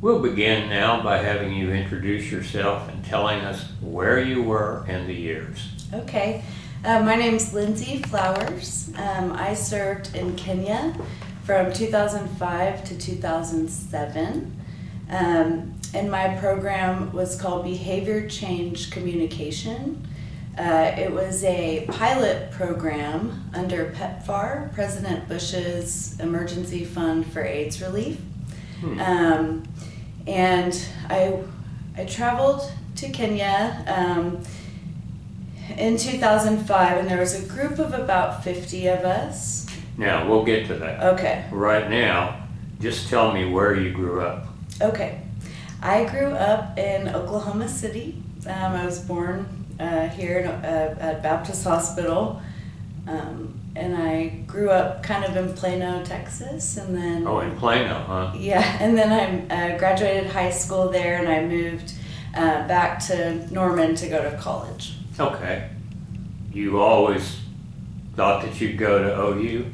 We'll begin now by having you introduce yourself and telling us where you were and the years. Okay, my name's Lindsey Flowers. I served in Kenya from 2005 to 2007. And my program was called Behavior Change Communication. It was a pilot program under PEPFAR, President Bush's Emergency Fund for AIDS Relief. And I traveled to Kenya in 2005, and there was a group of about 50 of us. Now, we'll get to that. Okay. Right now, just tell me where you grew up. Okay. I grew up in Oklahoma City. I was born here at Baptist Hospital. And I grew up kind of in Plano, Texas, and then... Oh, in Plano, huh? Yeah, and then I graduated high school there, and I moved back to Norman to go to college. Okay. You always thought that you'd go to OU?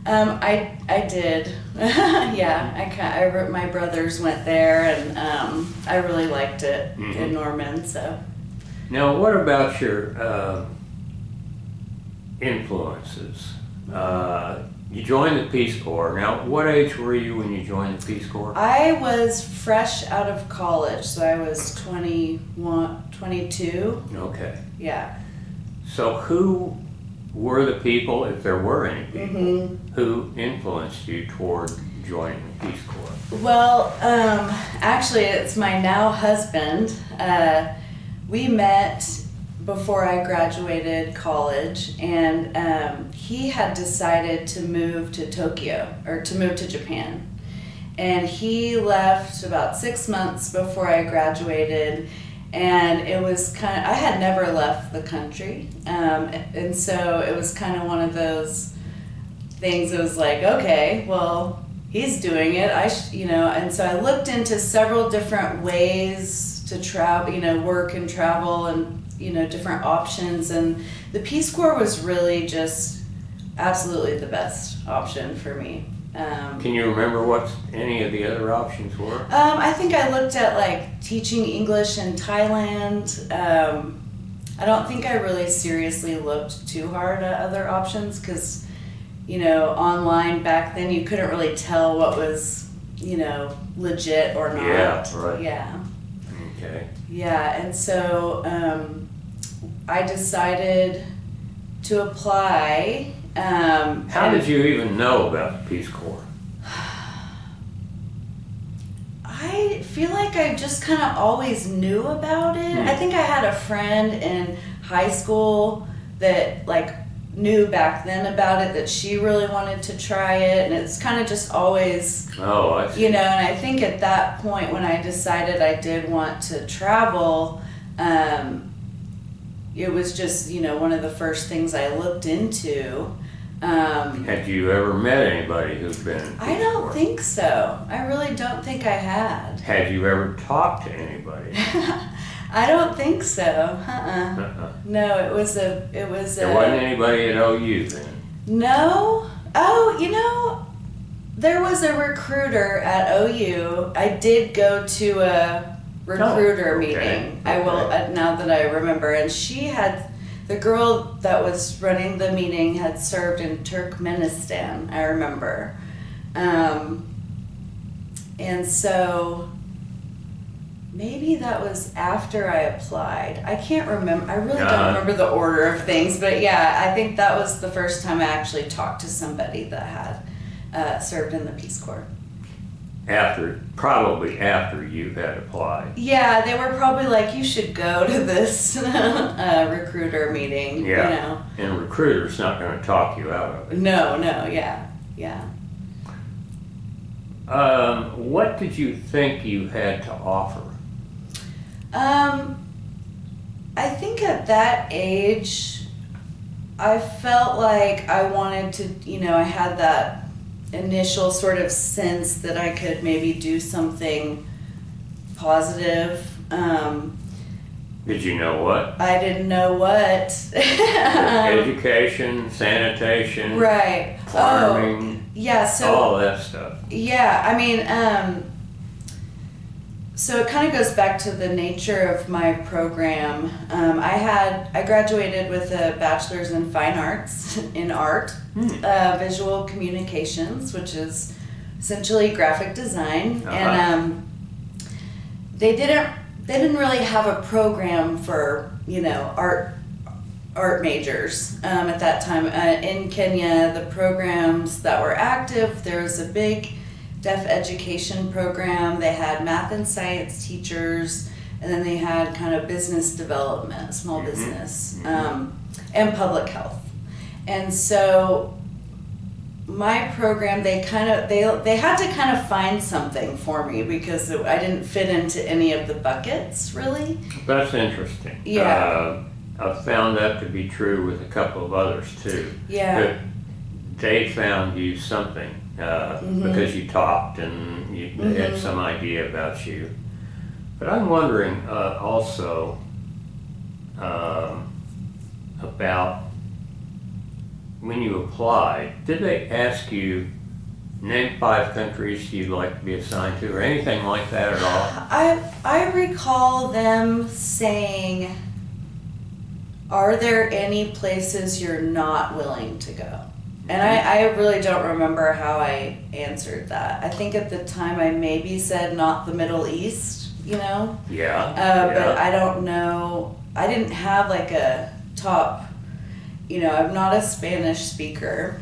I did. Yeah, my brothers went there, and I really liked it in Norman, so... Now, what about your... influences? You joined the Peace Corps. Now, what age were you when you joined the Peace Corps? I was fresh out of college, so I was 21, 22. Okay. Yeah. So who were the people, if there were any people, who influenced you toward joining the Peace Corps? Well, actually, it's my now husband. We met before I graduated college, and he had decided to move to Tokyo, or to move to Japan. And he left about 6 months before I graduated, and it was kind of, I had never left the country, and so it was kind of one of those things that was like, okay, well, he's doing it, and so I looked into several different ways to travel, work and travel, and different options, and the Peace Corps was really just absolutely the best option for me. Can you remember what any of the other options were? I think I looked at like teaching English in Thailand. I don't think I really seriously looked too hard at other options because, online back then you couldn't really tell what was, legit or not. Yeah, right. Yeah. Okay. Yeah, and so I decided to apply. How did you even know about the Peace Corps? I feel like I just kind of always knew about it. I think I had a friend in high school that knew back then about it, that she really wanted to try it, and it's kind of just always, I see. and I think at that point when I decided I did want to travel, it was just, one of the first things I looked into. Had you ever met anybody who's been in Peace I don't Corps? think so. I really don't think I had. Had you ever talked to anybody? I don't think so. No, it was There wasn't anybody at OU then? No. Oh, there was a recruiter at OU. I did go to a recruiter meeting. I will, now that I remember, and the girl that was running the meeting had served in Turkmenistan, I remember. And so maybe that was after I applied. I can't remember. I really don't remember the order of things, but yeah, I think that was the first time I actually talked to somebody that had served in the Peace Corps. Probably after you had applied. Yeah, they were probably like, you should go to this recruiter meeting. Yeah, and a recruiter's not going to talk you out of it. No, yeah. What did you think you had to offer? I think at that age, I felt like I wanted to, I had that initial sort of sense that I could maybe do something positive. Did you know what? I didn't know what. Education, sanitation, right. farming, yeah, so all that stuff. yeah, I mean, So it kind of goes back to the nature of my program. I graduated with a bachelor's in fine arts in art, visual communications, which is essentially graphic design, and they didn't really have a program for art majors at that time. In Kenya, the programs that were active, there was a big deaf education program. They had math and science teachers, and then they had kind of business development, small business, and public health. And so my program, they had to kind of find something for me because I didn't fit into any of the buckets, really. That's interesting. Yeah. I've found that to be true with a couple of others too. Yeah. That they found you something because you talked and they had some idea about you. But I'm wondering also about when you applied, did they ask you, name 5 countries you'd like to be assigned to or anything like that at all? I recall them saying, are there any places you're not willing to go? And I really don't remember how I answered that. I think at the time I maybe said not the Middle East, Yeah. But I don't know. I didn't have like a top, I'm not a Spanish speaker.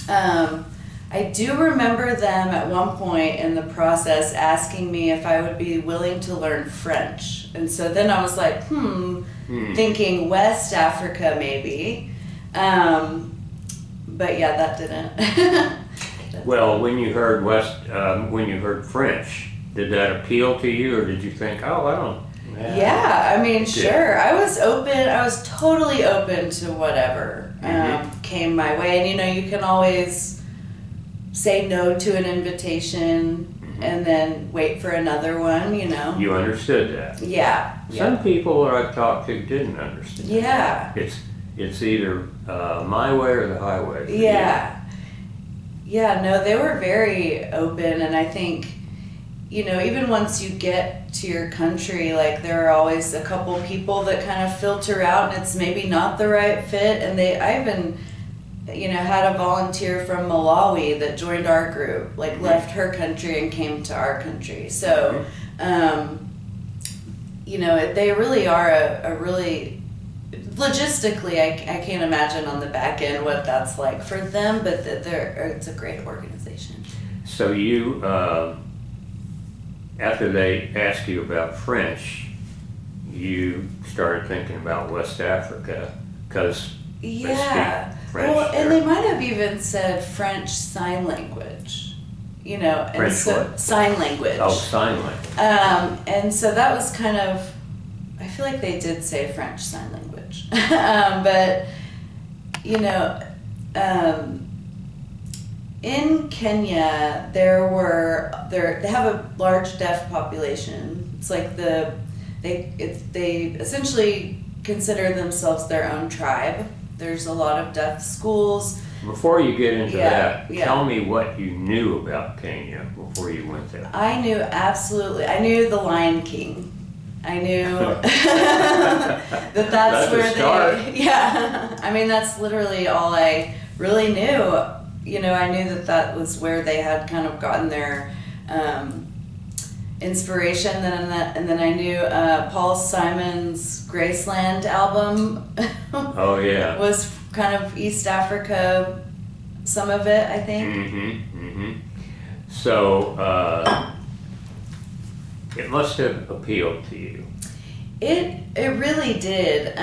I do remember them at one point in the process asking me if I would be willing to learn French. And so then I was like, thinking West Africa maybe. But yeah, that didn't. Well, when you heard French, did that appeal to you, or did you think, oh, I don't? Yeah, I mean, sure. I was open. I was totally open to whatever came my way, and you can always say no to an invitation and then wait for another one. You understood that. Yeah. Some people that I've talked to didn't understand. Yeah. It's either my way or the highway. Yeah. Yeah, no, they were very open, and I think, even once you get to your country, like there are always a couple people that kind of filter out and it's maybe not the right fit. And I even, had a volunteer from Malawi that joined our group, like left her country and came to our country. So, they really are a really, logistically, I can't imagine on the back end what that's like for them, but it's a great organization. So you, after they asked you about French, you started thinking about West Africa because they speak French. Well, and they might have even said French sign language, and French so what? Sign language. Oh, sign language. And so that was kind of, I feel like they did say French sign language. But, in Kenya, they have a large deaf population. It's like they essentially consider themselves their own tribe. There's a lot of deaf schools. Before you get into that, yeah. tell me what you knew about Kenya before you went there. I knew The Lion King. I knew that's where a start. I mean, that's literally all I really knew. I knew that was where they had kind of gotten their inspiration. And then I knew Paul Simon's Graceland album. Oh yeah, was kind of East Africa, some of it, I think. So it must have appealed to you. It really did.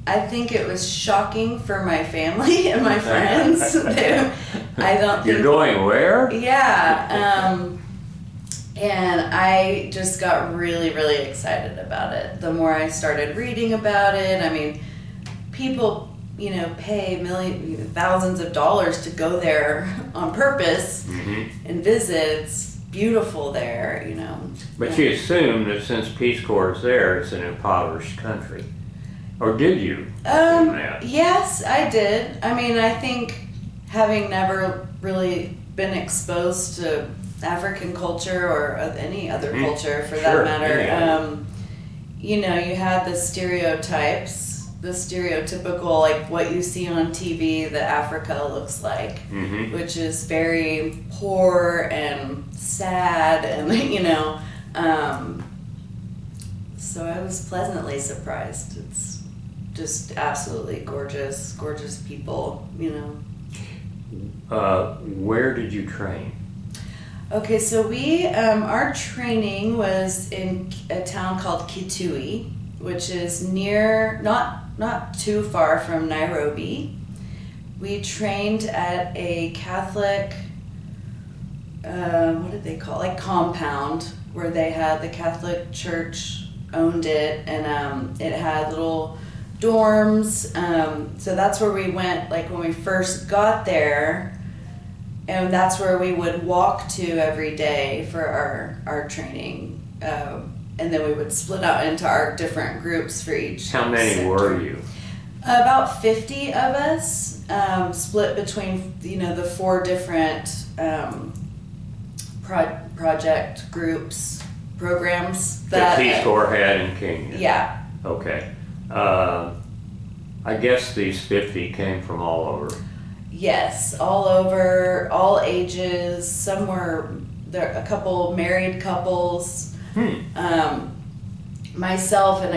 I think it was shocking for my family and my friends. I don't think You're going where? Yeah. And I just got really, really excited about it. The more I started reading about it, I mean, people, pay thousands of dollars to go there on purpose and visit. It's beautiful there, But you assume that since Peace Corps is there, it's an impoverished country. Or did you assume that? Yes, I did. I mean, I think having never really been exposed to African culture or of any other culture for Sure, that matter, any you know, you had the stereotypes, the stereotypical, like what you see on TV that Africa looks like, which is very poor and sad, and you know, so I was pleasantly surprised. It's just absolutely gorgeous, gorgeous people, you know. Where did you train? Okay, so we, our training was in a town called Kitui, which is near, not too far from Nairobi. We trained at a Catholic, what did they call it? Like compound, where they had the Catholic Church owned it, and it had little dorms. So that's where we went, like when we first got there. And that's where we would walk to every day for our training. And then we would split out into our different groups for each How many sector. were you? About 50 of us, split between, you know, the 4 different project groups, programs. That Peace Corps had in Kenya? Yeah. Okay. I guess these 50 came from all over. Yes, all over, all ages. Some were there, a couple married couples. Myself and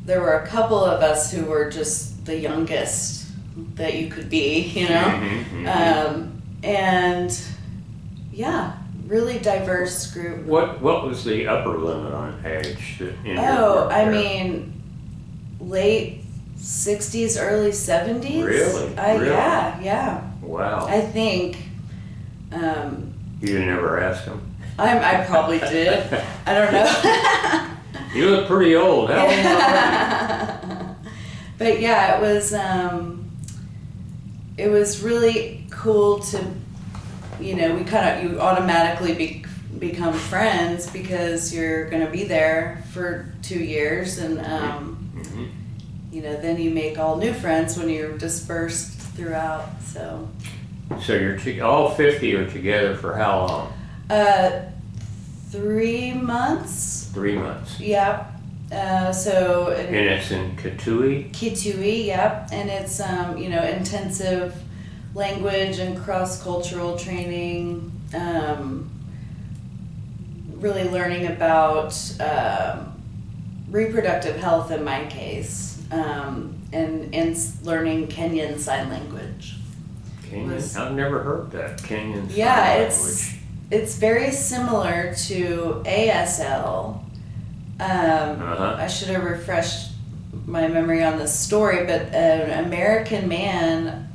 there were a couple of us who were just the youngest that you could be, you know. And yeah, really diverse group. What was the upper limit on age? I mean, late 60s, early 70s. Really? Really? Yeah. Wow. I think. You never asked them? I probably did. I don't know. You look pretty old. How old are you? But yeah, it was really cool to, you know, you automatically become friends because you're going to be there for 2 years, and you know, then you make all new friends when you're dispersed throughout. So you're all 50 are together for how long? 3 months. 3 months. Yeah. So. And it's in Kitui? Kitui, yeah. And it's, you know, intensive language and cross-cultural training, really learning about reproductive health in my case, and learning Kenyan Sign Language. Kenyan? I've never heard that. Kenyan Sign Language. It's very similar to ASL. I should have refreshed my memory on this story, but an American man,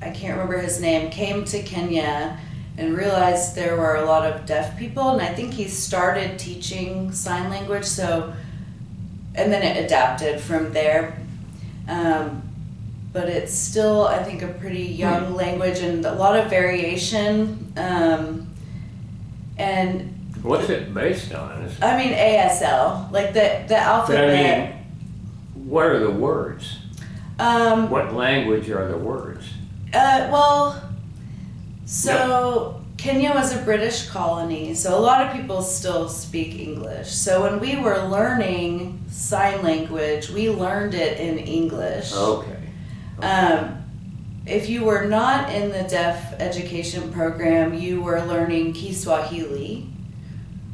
I can't remember his name, came to Kenya and realized there were a lot of deaf people, and I think he started teaching sign language, and then it adapted from there. But it's still, I think, a pretty young language and a lot of variation. And what's it based on? I mean, ASL, like the alphabet. But I mean, what are the words? What language are the words? Kenya was a British colony, so a lot of people still speak English. So when we were learning sign language, we learned it in English. Okay. If you were not in the deaf education program, you were learning Kiswahili,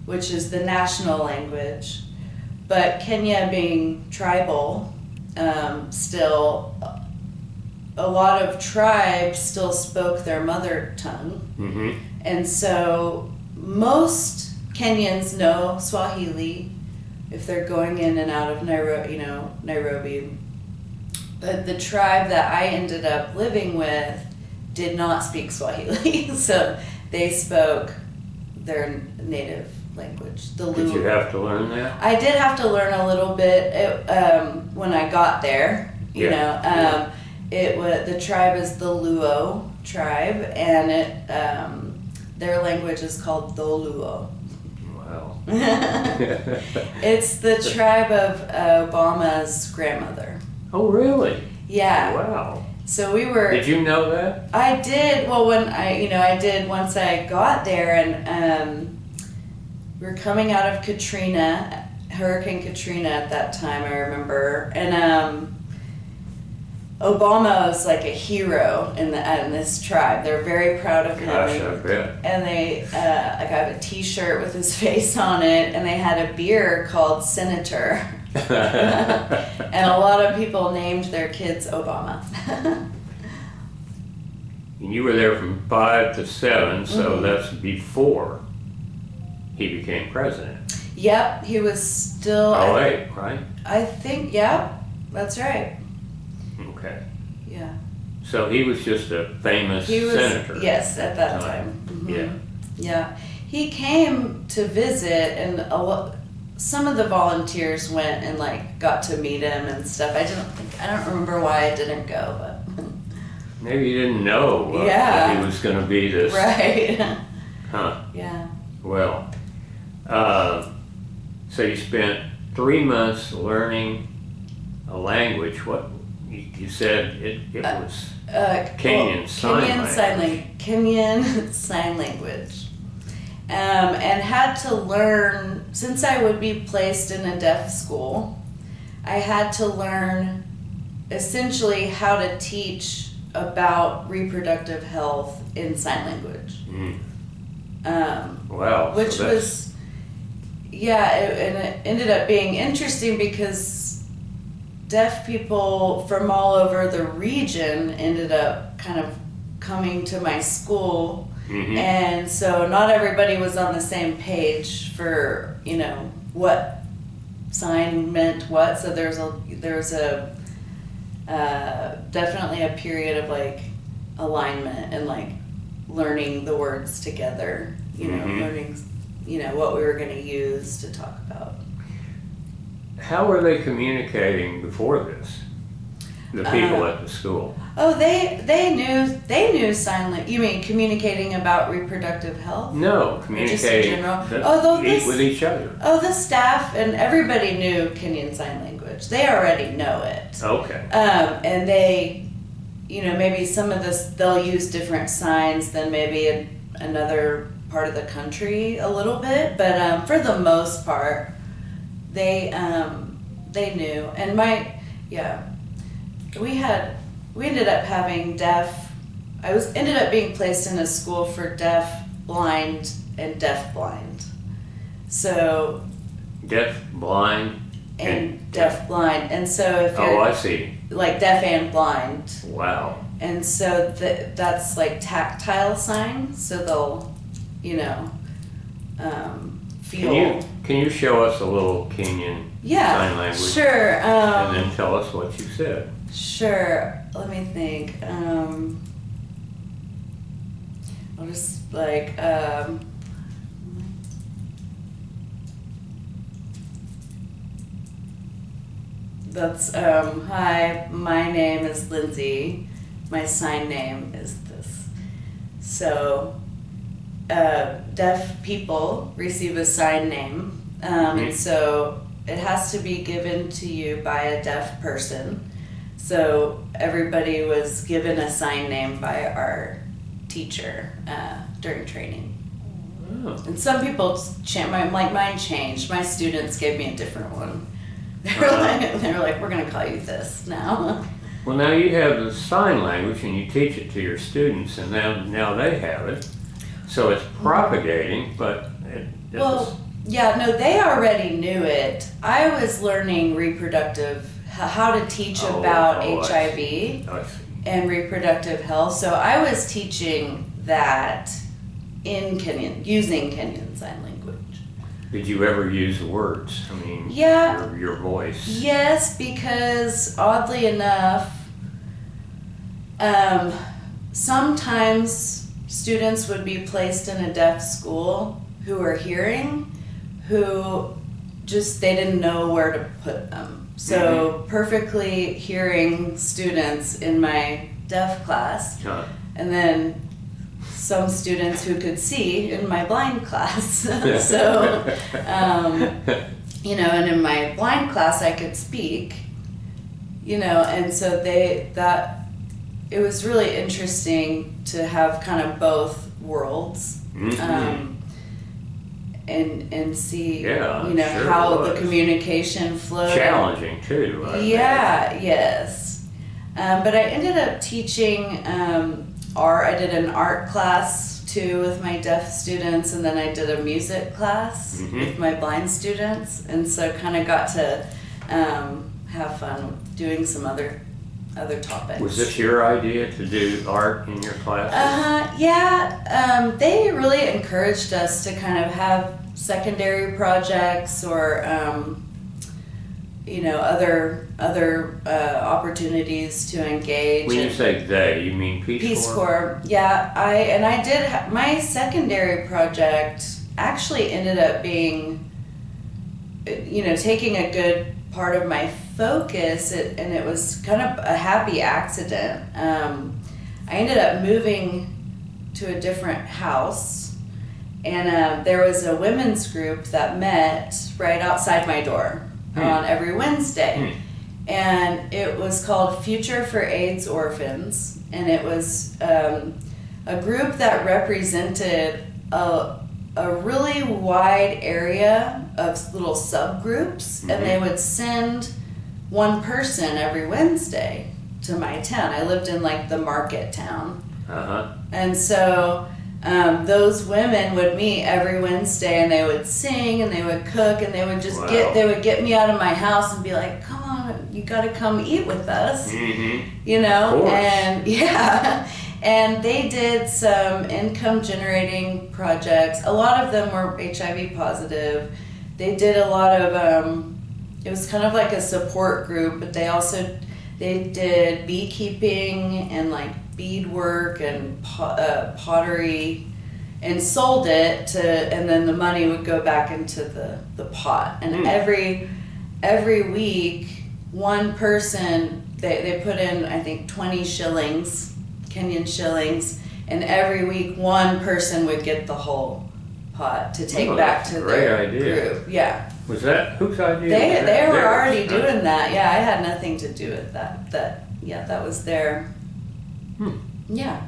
which is the national language. But Kenya being tribal, still, a lot of tribes still spoke their mother tongue. Mm-hmm. And so most Kenyans know Swahili if they're going in and out of Nairobi. But the tribe that I ended up living with did not speak Swahili, so they spoke their native language, the Luo. Did you have to learn that? I did have to learn a little bit when I got there. The tribe is the Luo tribe, and their language is called the Luo. Wow. It's the tribe of Obama's grandmother. Oh, really? Yeah. Wow. So we were. Did you know that? I did. Well, when I did once I got there, and we were coming out of Hurricane Katrina at that time. I remember, and Obama was like a hero in this tribe. They're very proud of him. Gosh, I bet. And they, like, I have a T-shirt with his face on it, and they had a beer called Senator. And a lot of people named their kids Obama. And you were there from 5 to 7, so that's before he became president. Yep, he was still. 08, right? I think, yeah, that's right. Okay. Yeah. So he was just a famous senator. Yes, at that time. Mm-hmm. Yeah. Yeah. He came to visit, and some of the volunteers went and like got to meet him and stuff. I don't remember why I didn't go, but maybe you didn't know that he was going to be this. Right. Huh. Yeah. Well, so you spent 3 months learning a language. What you said it was Kenyan Sign Language. Kenyan Sign Language. And had to learn, since I would be placed in a deaf school, I had to learn essentially how to teach about reproductive health in sign language. Wow. Which was, and it ended up being interesting because deaf people from all over the region ended up kind of coming to my school. And so not everybody was on the same page for, what sign meant what. So there was a definitely a period of like alignment and like learning the words together, learning, what we were going to use to talk about. How were they communicating before this? The people at the school. Oh, they knew sign language. You mean communicating about reproductive health? No, communicating in general. With each other. Oh, the staff and everybody knew Kenyan Sign Language. They already know it. Okay. And they, maybe some of this they'll use different signs than maybe in another part of the country a little bit, but for the most part, they knew. And we ended up having deaf. Ended up being placed in a school for deaf, blind, and deaf-blind. So. Deaf-blind and deaf-blind, and so if you're. Oh, I see. Like deaf and blind. Wow. And so that's like tactile signs. So they'll, feel. Can you show us a little Kenyan sign language? Sure. And then tell us what you said. Sure. Let me think. I'll just like. That's hi. My name is Lindsey. My sign name is this. So, deaf people receive a sign name, and so it has to be given to you by a deaf person. So everybody was given a sign name by our teacher during training. Oh. And some people, mine changed. My students gave me a different one. They were like, we're going to call you this now. Well, now you have the sign language and you teach it to your students, and now they have it. So it's propagating, but they already knew it. I was learning how to teach about HIV and reproductive health. So I was teaching that in Kenyan, using Kenyan Sign Language. Did you ever use words? I mean, your voice? Yes, because oddly enough, sometimes students would be placed in a deaf school who are hearing, who they didn't know where to put them. So perfectly hearing students in my deaf class, and then some students who could see in my blind class. So, and in my blind class I could speak, and so it was really interesting to have kind of both worlds. Mhm. And see, Yeah, you know, sure how the was. communication flowed. Challenging too. I Yeah, yes. But I ended up teaching art. I did an art class too with my deaf students, and then I did a music class Mhm. with my blind students, and so kind of got to have fun doing some other topics. Was this your idea to do art in your classes? Yeah. They really encouraged us to kind of have secondary projects or you know, other opportunities to engage. When you say they, you mean Peace Corps? Peace Corps, yeah. I did my secondary project actually ended up being, you know, taking a good part of my focus, and it was kind of a happy accident. I ended up moving to a different house, and there was a women's group that met right outside my door on every Wednesday. And it was called Future for AIDS Orphans, and it was a group that represented a really wide area of little subgroups, and they would send one person every Wednesday to my town. I lived in like the market town. And so those women would meet every Wednesday, and they would sing and they would cook, and they would just get me out of my house and be like, come on, you got to come eat with us. You know. And yeah. And they did some income generating projects. A lot of them were HIV positive. They did a lot of it was kind of like a support group, but they did beekeeping and like beadwork and pottery, and sold it and then the money would go back into the pot. And every week, one person, they put in, I think, 20 shillings, Kenyan shillings, and every week one person would get the whole pot to take back to their group. Yeah. Was that whose idea? They were already doing that. Yeah, I had nothing to do with that. That was their. Yeah.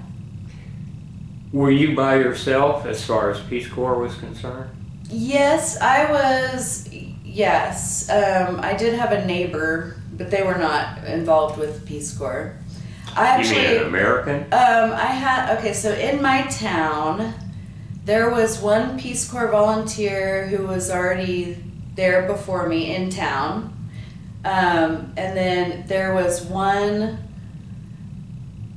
Were you by yourself as far as Peace Corps was concerned? Yes, I was. Yes, I did have a neighbor, but they were not involved with Peace Corps. You mean an American? So in my town, there was one Peace Corps volunteer who was already there before me in town. And then there was one,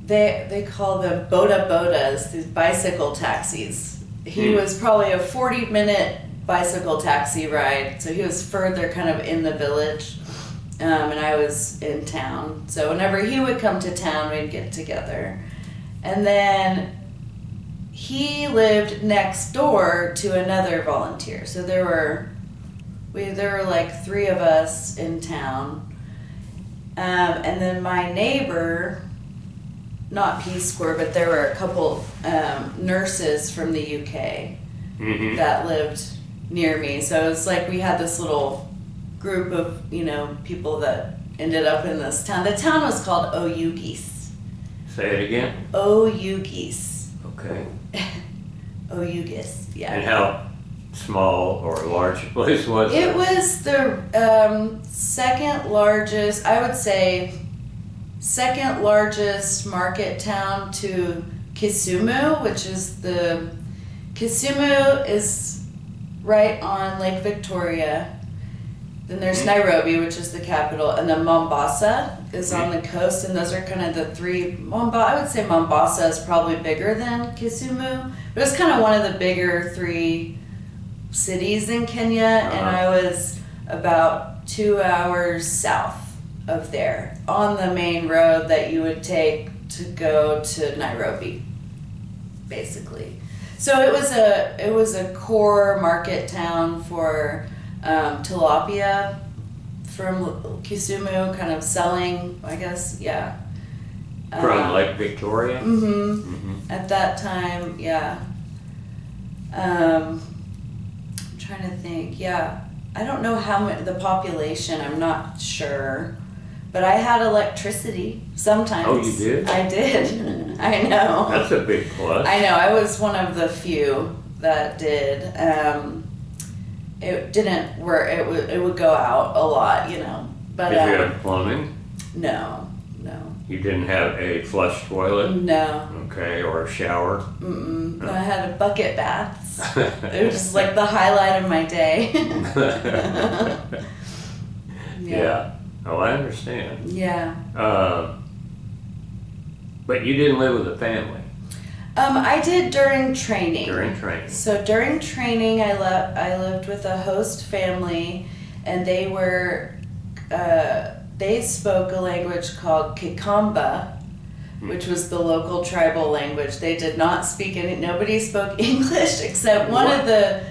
they call them bodas, these bicycle taxis. He was probably a 40-minute bicycle taxi ride, so he was further kind of in the village. And I was in town. So whenever he would come to town, we'd get together. And then he lived next door to another volunteer. So there were like 3 of us in town. And then my neighbor, not Peace Corps, but there were a couple nurses from the UK that lived near me. So it was like we had this little group of, you know, people that ended up in this town. The town was called Oyugis. Say it again. Oyugis. Okay. Oyugis, yeah. And how small or large a place was it? It was the second largest, I would say, second largest market town to Kisumu, which is Kisumu is right on Lake Victoria. Then there's Nairobi, which is the capital, and then Mombasa is on the coast, and those are kind of the 3. I would say Mombasa is probably bigger than Kisumu, but it's kind of one of the bigger 3 cities in Kenya, and I was about 2 hours south of there on the main road that you would take to go to Nairobi, basically. So it was a core market town for tilapia from Kisumu, kind of selling, I guess, yeah. From Lake Victoria? At that time, yeah. I'm trying to think, yeah. I don't know how much, the population, I'm not sure. But I had electricity sometimes. Oh, you did? I did. I know. That's a big plus. I know. I was one of the few that did. It didn't work. It would go out a lot, you know. But Did you have plumbing? no. You didn't have a flush toilet? No. Okay, or a shower? Mm-mm. No, I had a bucket baths. It was just like the highlight of my day. Yeah. Oh, I understand. Yeah. But you didn't live with a family I did during training. during training. So during training, I lived with a host family, and they were they spoke a language called Kikamba, which was the local tribal language. They did not speak any. Nobody spoke English except one of the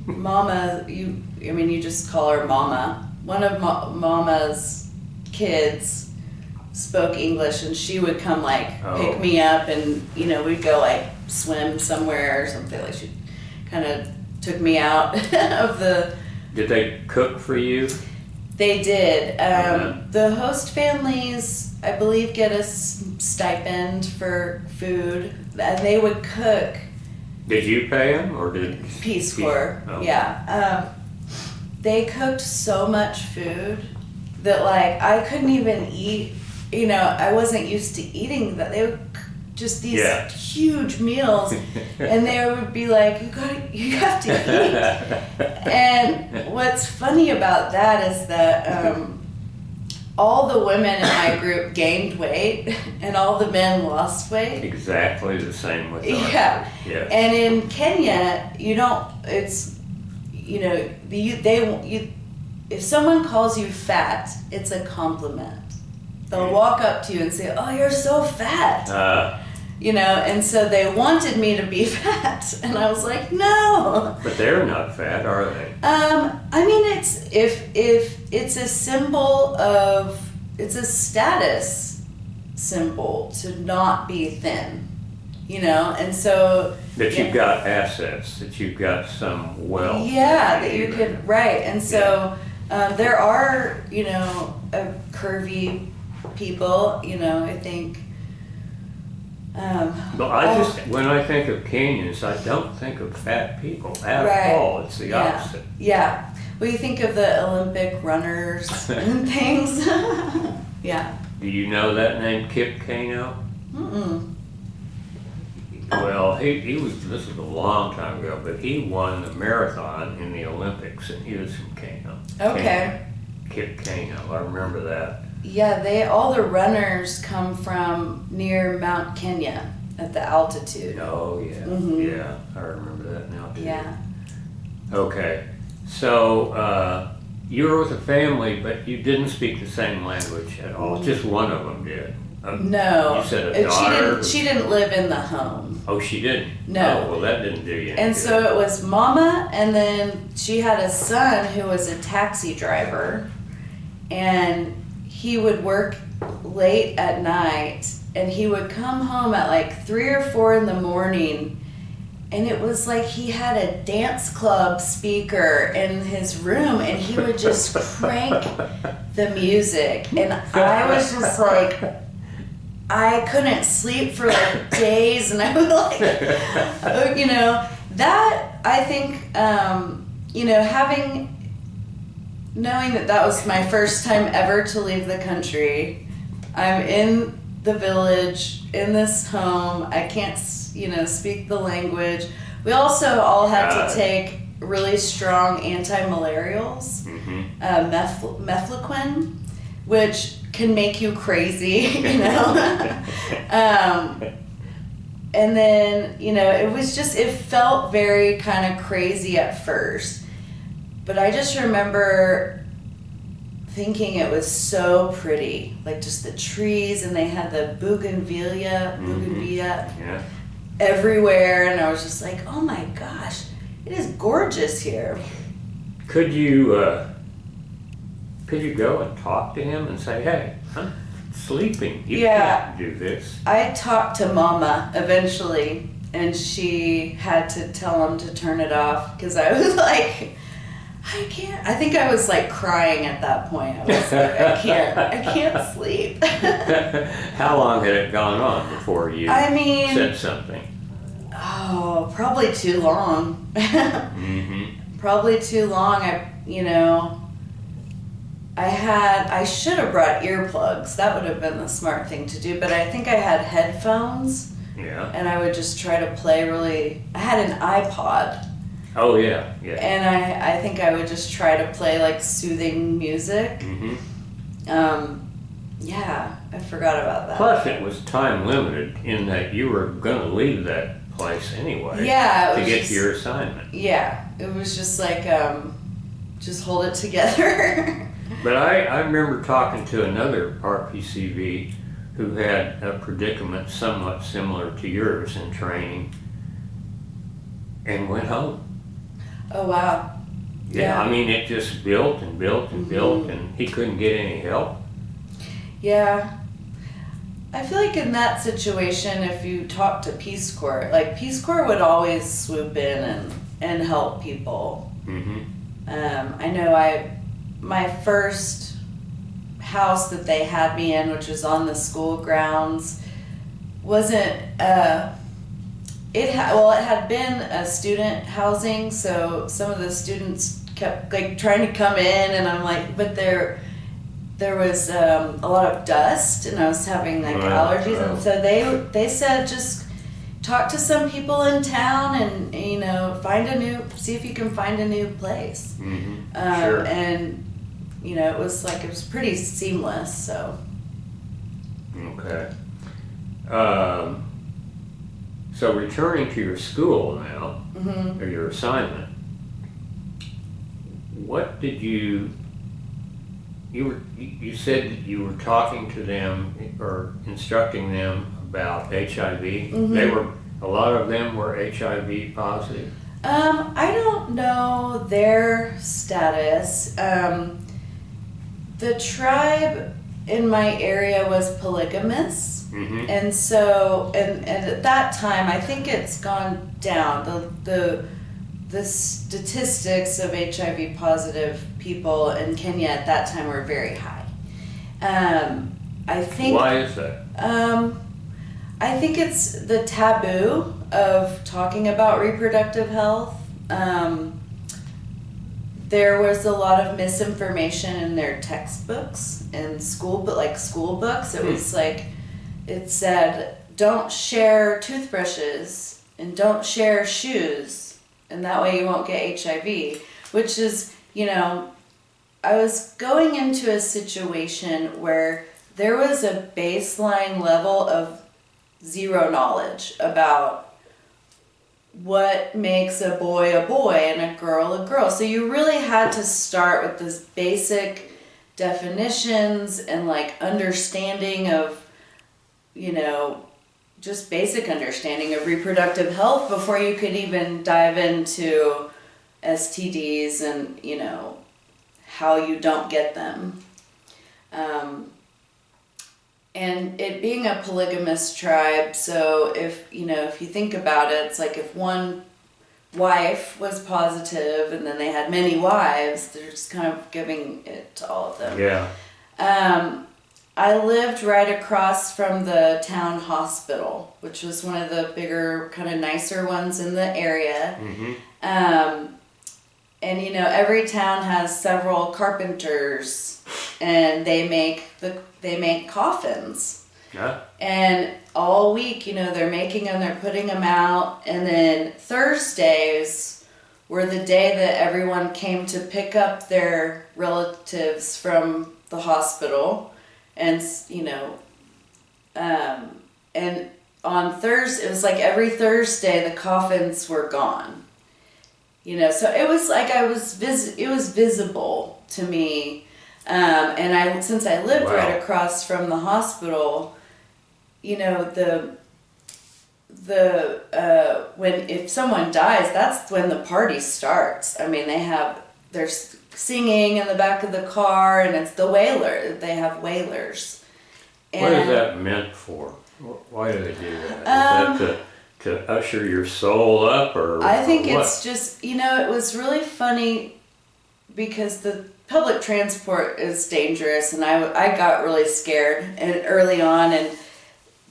mama. You just call her Mama. One of Mama's kids spoke English, and she would come pick me up, and we'd go swim somewhere or something. Like she kind of took me out of the. Did they cook for you? They did. The host families, I believe, get a stipend for food, and they would cook. Did you pay them, or did Peace Corps? Oh. Yeah. They cooked so much food that I couldn't even eat. I wasn't used to eating that. They would just these huge meals, and they would be like, you have to eat. And what's funny about that is that all the women in my group gained weight, and all the men lost weight. Exactly the same with us. Yeah. Yes. And in Kenya, you don't. It's if someone calls you fat, it's a compliment. They'll walk up to you and say, "Oh, you're so fat." And so they wanted me to be fat, and I was like, "No." But they're not fat, are they? It's if it's a symbol of, it's a status symbol to not be thin, and so That you've got assets, that you've got some wealth. Yeah, that you could, right. And so there are, curvy people, I think. But when I think of Kenyans, I don't think of fat people at all. It's the opposite. Yeah. Well, you think of the Olympic runners and things. Yeah. Do you know that name, Kip Keino? Mm-mm. Well, he was, this was a long time ago, but he won the marathon in the Olympics, and he was from Kano. Okay. Kip Keino, I remember that. Yeah, all the runners come from near Mount Kenya at the altitude. Oh, yeah. Mm-hmm. Yeah, I remember that now, too. Yeah. Okay. So, you were with a family, but you didn't speak the same language at all. Just one of them did. No. You said a daughter? She didn't live in the home. Oh, she didn't? No. Oh, well, that didn't do you any And good. so it was Mama, and then she had a son who was a taxi driver, and he would work late at night, and he would come home at 3 or 4 in the morning, and it was like he had a dance club speaker in his room, and he would just crank the music, and I was just like, I couldn't sleep for days, and I was like, that I think, knowing that was my first time ever to leave the country. I'm in the village, in this home. I can't, speak the language. We also all had to take really strong anti-malarials, mefloquine, which can make you crazy, and then, it felt very kind of crazy at first. But I just remember thinking it was so pretty, just the trees, and they had the bougainvillea everywhere, and I was just like, oh my gosh, it is gorgeous here. Could you go and talk to him and say, hey, I'm sleeping. You can't do this. I talked to Mama eventually, and she had to tell him to turn it off, because I was like, I can't. I think I was like crying at that point. I was like, I can't sleep. How long had it gone on before you I mean, said something? Oh, probably too long. Mm-hmm. Probably too long. I should have brought earplugs. That would have been the smart thing to do, but I think I had headphones. Yeah. And I would just try to play I had an iPod. Oh, yeah, yeah. And I think I would just try to play like soothing music. Mm-hmm. Yeah, I forgot about that. Plus, it was time limited in that you were going to leave that place anyway. Yeah. To get to your assignment. Yeah, it was just like, just hold it together. But I remember talking to another RPCV who had a predicament somewhat similar to yours in training and went home. Oh, wow. Yeah, I mean, it just built and built and built, and he couldn't get any help. Yeah. I feel like in that situation, if you talk to Peace Corps, like Peace Corps would always swoop in and help people. Mm-hmm. I know my first house that they had me in, which was on the school grounds, wasn't, it had been a student housing, so some of the students kept like trying to come in, and I'm like, but there was a lot of dust, and I was having like allergies, and so they said just talk to some people in town, and see if you can find a new place. Mm-hmm. Sure. And it was pretty seamless. So. Okay. So returning to your school now, Mm-hmm. or your assignment, what did you said that you were talking to them or instructing them about HIV. Mm-hmm. A lot of them were HIV positive. I don't know their status. The tribe in my area was polygamous. Mm-hmm. And so, and at that time, I think it's gone down. The statistics of HIV positive people in Kenya at that time were very high. I think. Why is that? I think it's the taboo of talking about reproductive health. There was a lot of misinformation in their textbooks in school, but like school books, it was like, it said, don't share toothbrushes and don't share shoes, and that way you won't get HIV, which is, I was going into a situation where there was a baseline level of zero knowledge about what makes a boy and a girl. So you really had to start with this basic definitions and like understanding of, just basic understanding of reproductive health before you could even dive into STDs and, how you don't get them. And it being a polygamous tribe, so if you think about it, it's like if one wife was positive and then they had many wives, they're just kind of giving it to all of them. Yeah. I lived right across from the town hospital, which was one of the bigger, kind of nicer ones in the area. Mm-hmm. And every town has several carpenters, and they make coffins. Yeah. And all week, they're making them, they're putting them out, and then Thursdays were the day that everyone came to pick up their relatives from the hospital, and and on Thursday, it was like every Thursday the coffins were gone. So it was like it was visible to me. And since I lived right across from the hospital, if someone dies, that's when the party starts. I mean, they're singing in the back of the car, and it's the wailer. They have wailers. What is that meant for? Why do they do that? Is that to usher your soul up, or I think what? it's just, it was really funny. because the public transport is dangerous, and I got really scared and early on, and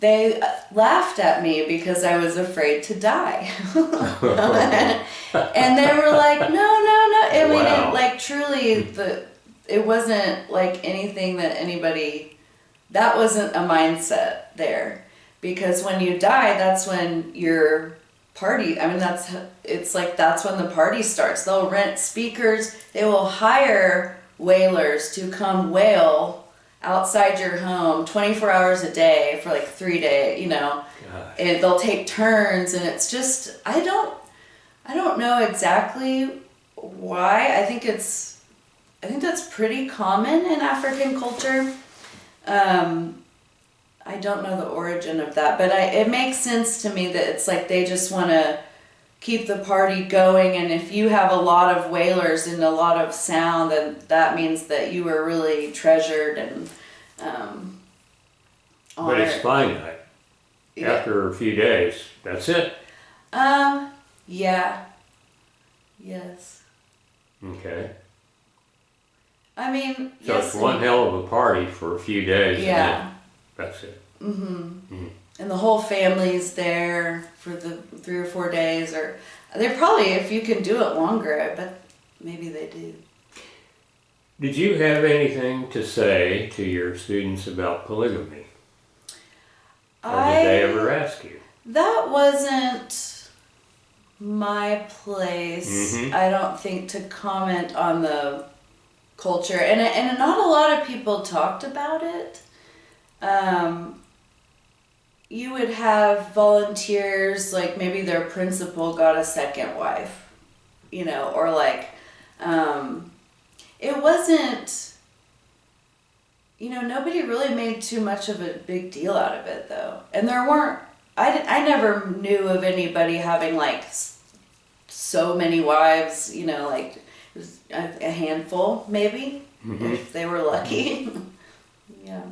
they laughed at me because I was afraid to die. And they were like, no, no, no. I mean, Wow. like truly, it wasn't like anything that anybody, that wasn't a mindset there. Because when you die, that's when your party, I mean, it's like that's when the party starts. They'll rent speakers, they will hire wailers to come wail outside your home 24 hours a day for like 3 days, you know. Gosh. And they'll take turns, and it's just, I don't know exactly why. I think that's pretty common in African culture. I don't know the origin of that, but it makes sense to me that it's like they just want to keep the party going, and if you have a lot of wailers and a lot of sound, then that means that you were really treasured and But it's honored. finite. Yeah. After a few days, that's it. Yeah. Yes. Okay. I mean, So yes. it's one hell of a party for a few days. Yeah. And then that's it. And the whole family's there for the 3 or 4 days, or they probably, if you can do it longer, I bet maybe they do. Did you have anything to say to your students about polygamy? Or did they ever ask you? That wasn't my place, I don't think, to comment on the culture. And not a lot of people talked about it. You would have volunteers, like maybe their principal got a second wife, you know, or like, it wasn't, you know, nobody really made too much of a big deal out of it though. And there weren't, I never knew of anybody having like so many wives, you know, like it was a handful maybe, if they were lucky. Yeah.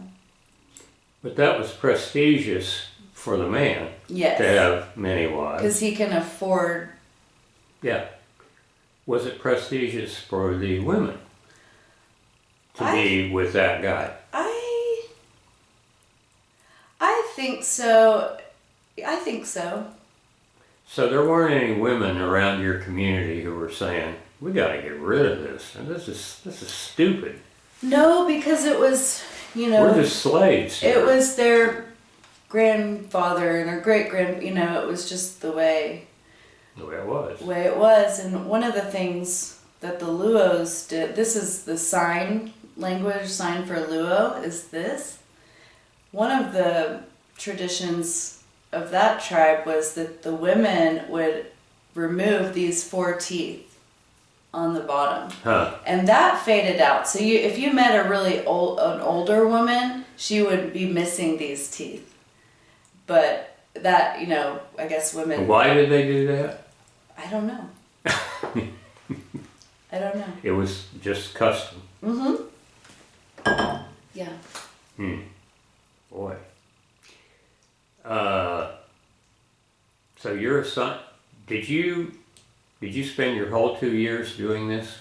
But that was prestigious for the man Yes. to have many wives. Because he can afford. Yeah. Was it prestigious for the women to be with that guy? I think so. I think so. So there weren't any women around your community who were saying, "We got to get rid of this. And this is stupid. No, because it was, you know, We're just slaves here." it was their grandfather and their great-grand, you know, it was just the way it was. it was. And one of the things that the Luos did, this is the sign language, sign for Luo is this. One of the traditions of that tribe was that the women would remove these 4 teeth on the bottom. Huh. And that faded out. So if you met an older woman, she would be missing these teeth. But that, you know, I guess women. Why did they do that? I don't know. I don't know. It was just custom. Yeah. Boy. So you're a son. Did you spend your whole 2 years doing this?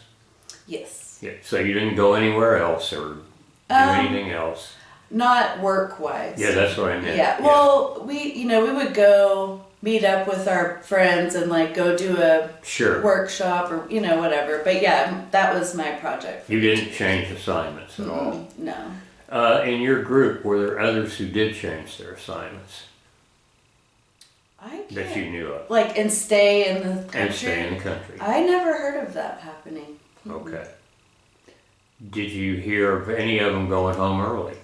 Yes. Yeah. So you didn't go anywhere else or do anything else? Not work-wise. Yeah, that's what I meant. Yeah. Well, we would go meet up with our friends and like go do a Sure. workshop or, you know, whatever. But yeah, that was my project. You didn't change assignments at all. No. In your group, were there others who did change their assignments that you knew of? Like, and stay in the country? And stay in the country. I never heard of that happening. Okay. Did you hear of any of them going home early?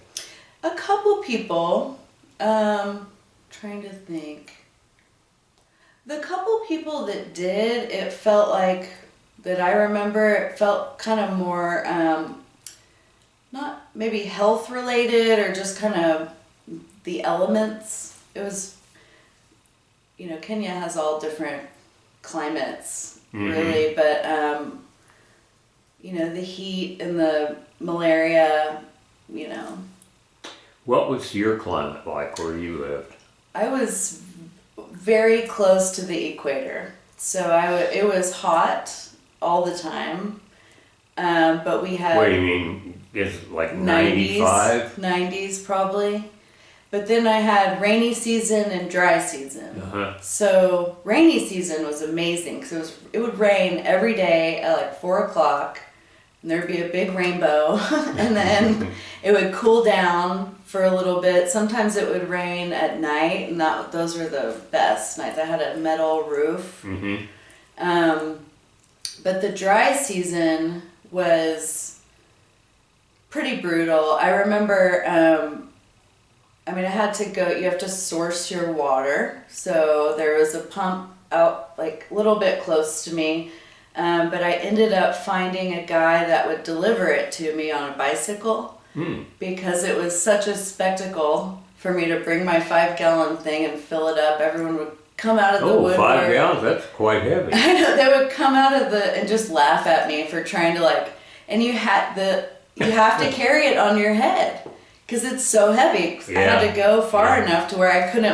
A couple people, trying to think. The couple people that did, it felt like, that I remember, it felt kind of more, not maybe health related or just kind of the elements. It was, you know, Kenya has all different climates, really, but, you know, the heat and the malaria, you know. What was your climate like where you lived? I was very close to the equator, so it was hot all the time. But we had What do you mean? Is it like 95? 90s probably. But then I had rainy season and dry season. Uh-huh. So rainy season was amazing because it would rain every day at like 4 o'clock, and there'd be a big rainbow, and then it would cool down for a little bit. Sometimes it would rain at night, and those were the best nights. I had a metal roof. Mm-hmm. But the dry season was pretty brutal. I remember, I had to go, you have to source your water. So there was a pump out like a little bit close to me. But I ended up finding a guy that would deliver it to me on a bicycle because it was such a spectacle for me to bring my 5-gallon thing and fill it up. Everyone would come out of the woodwork. 5 gallons, that's quite heavy. I know, they would come out of and just laugh at me for trying to and you have to carry it on your head because it's so heavy. Yeah. I had to go far enough to where I couldn't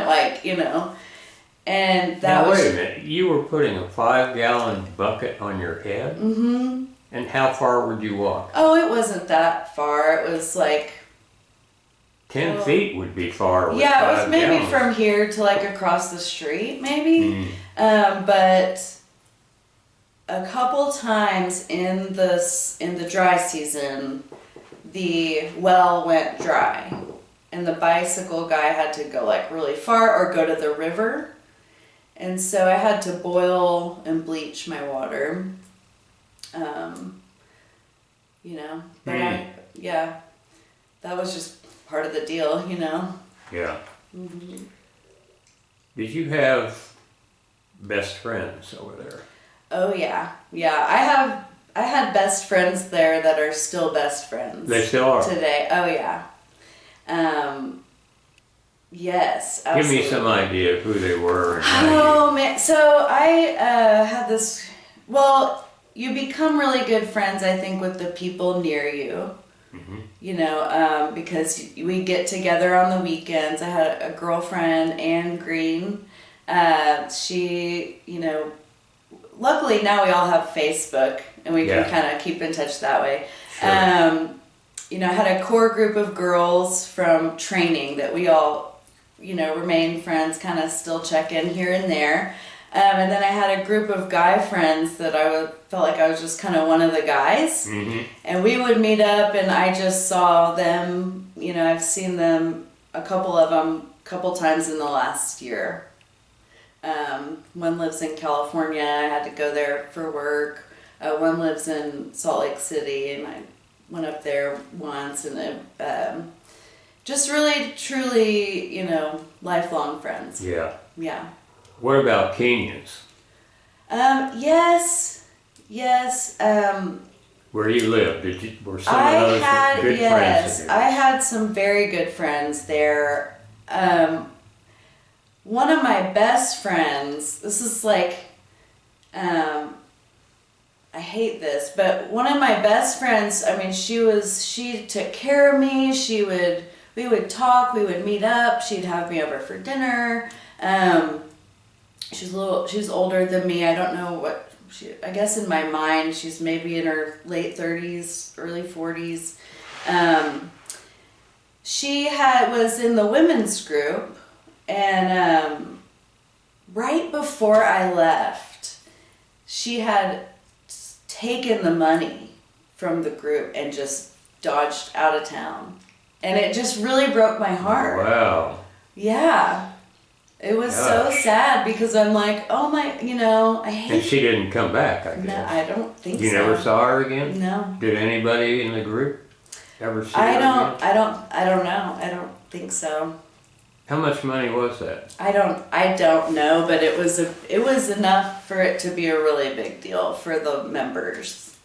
and that now, was. wait a minute, you were putting a 5-gallon bucket on your head? Mm-hmm. And how far would you walk? Oh, it wasn't that far. It was like 10 feet would be far with yeah, it 5 was maybe gallons. from here to across the street, maybe. Mm. But a couple times in the dry season, the well went dry, and the bicycle guy had to go really far or go to the river, and so I had to boil and bleach my water. But that was just part of the deal, Yeah. Mm-hmm. Did you have best friends over there? Oh yeah. I had best friends there that are still best friends. They still are? Today. Oh yeah. Yes, absolutely. Give me some idea of who they were. And how Oh man, so I had this. Well, you become really good friends, I think, with the people near you. Mm-hmm. Because we get together on the weekends. I had a girlfriend, Anne Green. She, luckily now we all have Facebook and we can kind of keep in touch that way. Sure. I had a core group of girls from training that we all, remain friends, kind of still check in here and there. And then I had a group of guy friends that felt like I was just kind of one of the guys. Mm-hmm. And we would meet up, and I just saw them, I've seen them, a couple times in the last year. One lives in California, I had to go there for work. One lives in Salt Lake City, and I went up there once, and just really, truly, lifelong friends. Yeah. Yeah. What about Kenyans? Yes. Where you live, were some of those good friends of yours? I had some very good friends there. One of my best friends, this is I hate this, but one of my best friends, she took care of me. We would talk, we would meet up, she'd have me over for dinner. She's older than me. I don't know I guess in my mind, she's maybe in her late 30s, early 40s. She was in the women's group, and right before I left, she had taken the money from the group and just dodged out of town. And it just really broke my heart. Wow. Yeah. It was so sad because I'm like, oh my, I hate. And she didn't come back, I guess. No, I don't think so. You never saw her again? No. Did anybody in the group ever see her I again? don't know. I don't think so. How much money was that? I don't know, but it was enough for it to be a really big deal for the members.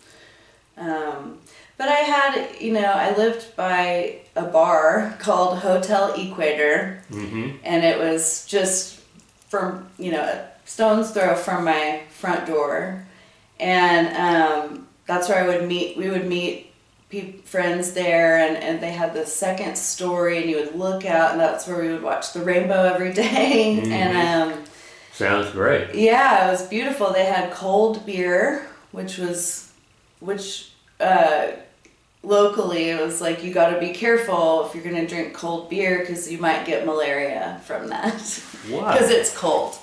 But I had, I lived by a bar called Hotel Equator, and it was just from, a stone's throw from my front door. And that's where we would meet friends there, and they had the second story, and you would look out, and that's where we would watch the rainbow every day. And sounds great. yeah, it was beautiful. They had cold beer, which locally, it was like, you got to be careful if you're going to drink cold beer because you might get malaria from that. Why? Because it's cold.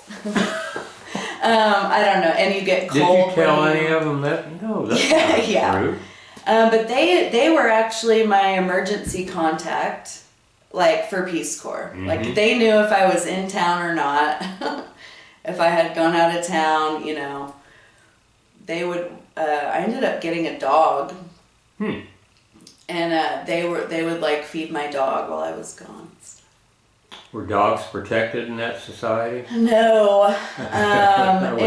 I don't know. And you get cold. Did you tell any of them that? No, that's not true. But they were actually my emergency contact, like for Peace Corps. Mm-hmm. Like they knew if I was in town or not. If I had gone out of town, you know, they would. I ended up getting a dog. And they would like feed my dog while I was gone. Were dogs protected in that society? No, wondering.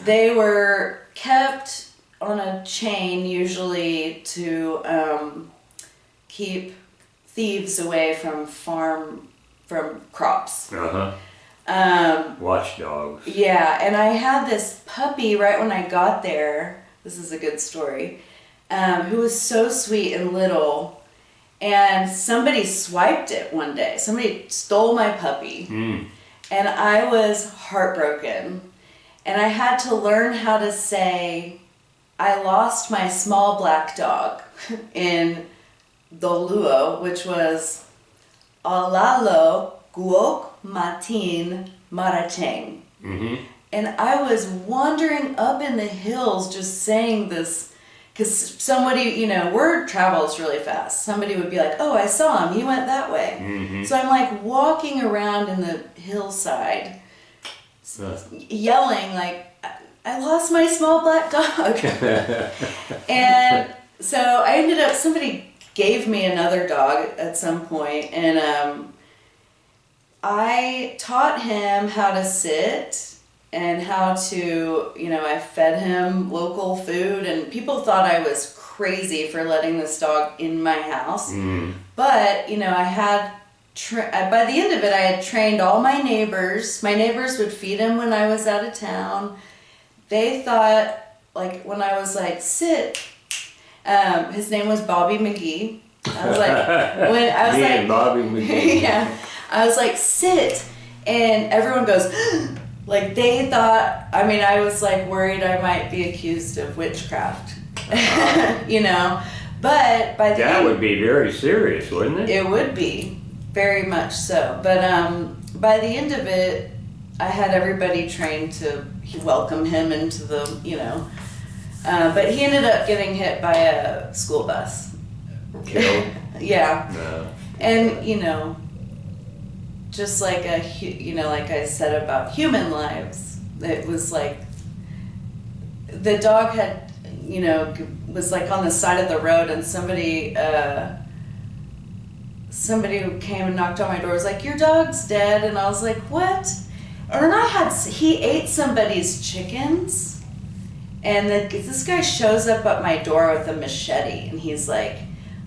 they were kept on a chain usually to keep thieves away from crops. Watchdogs. Yeah, and I had this puppy right when I got there. This is a good story. Who was so sweet and little, and somebody swiped it one day. Somebody stole my puppy, and I was heartbroken. And I had to learn how to say, I lost my small black dog in Doluo, which was Alalo Guok Matin Maracheng. And I was wandering up in the hills just saying this. Because somebody, you know, word travels really fast. Somebody would be like, oh, I saw him. He went that way. So I'm like walking around in the hillside, yelling like, I lost my small black dog. And so I ended up, somebody gave me another dog at some point, and I taught him how to sit. And how to, you know, I fed him local food, and people thought I was crazy for letting this dog in my house. But, you know, I had, by the end of it, I had trained all my neighbors. My neighbors would feed him when I was out of town. They thought, like, when I was like, sit, his name was Bobby McGee. I was like, and Bobby McGee. Yeah. I was like, sit. And everyone goes, like they thought, I mean, I was like worried I might be accused of witchcraft, you know, but by the end, would be very serious, wouldn't it? It would be, very much so. But by the end of it, I had everybody trained to welcome him into the, you know, but he ended up getting hit by a school bus. Killed? Yeah. No. And, you know, just like you know, like I said about human lives, it was like the dog had, you know, was like on the side of the road, and somebody who came and knocked on my door was like, your dog's dead. And I was like, what? And then he ate somebody's chickens, and this guy shows up at my door with a machete, and he's like,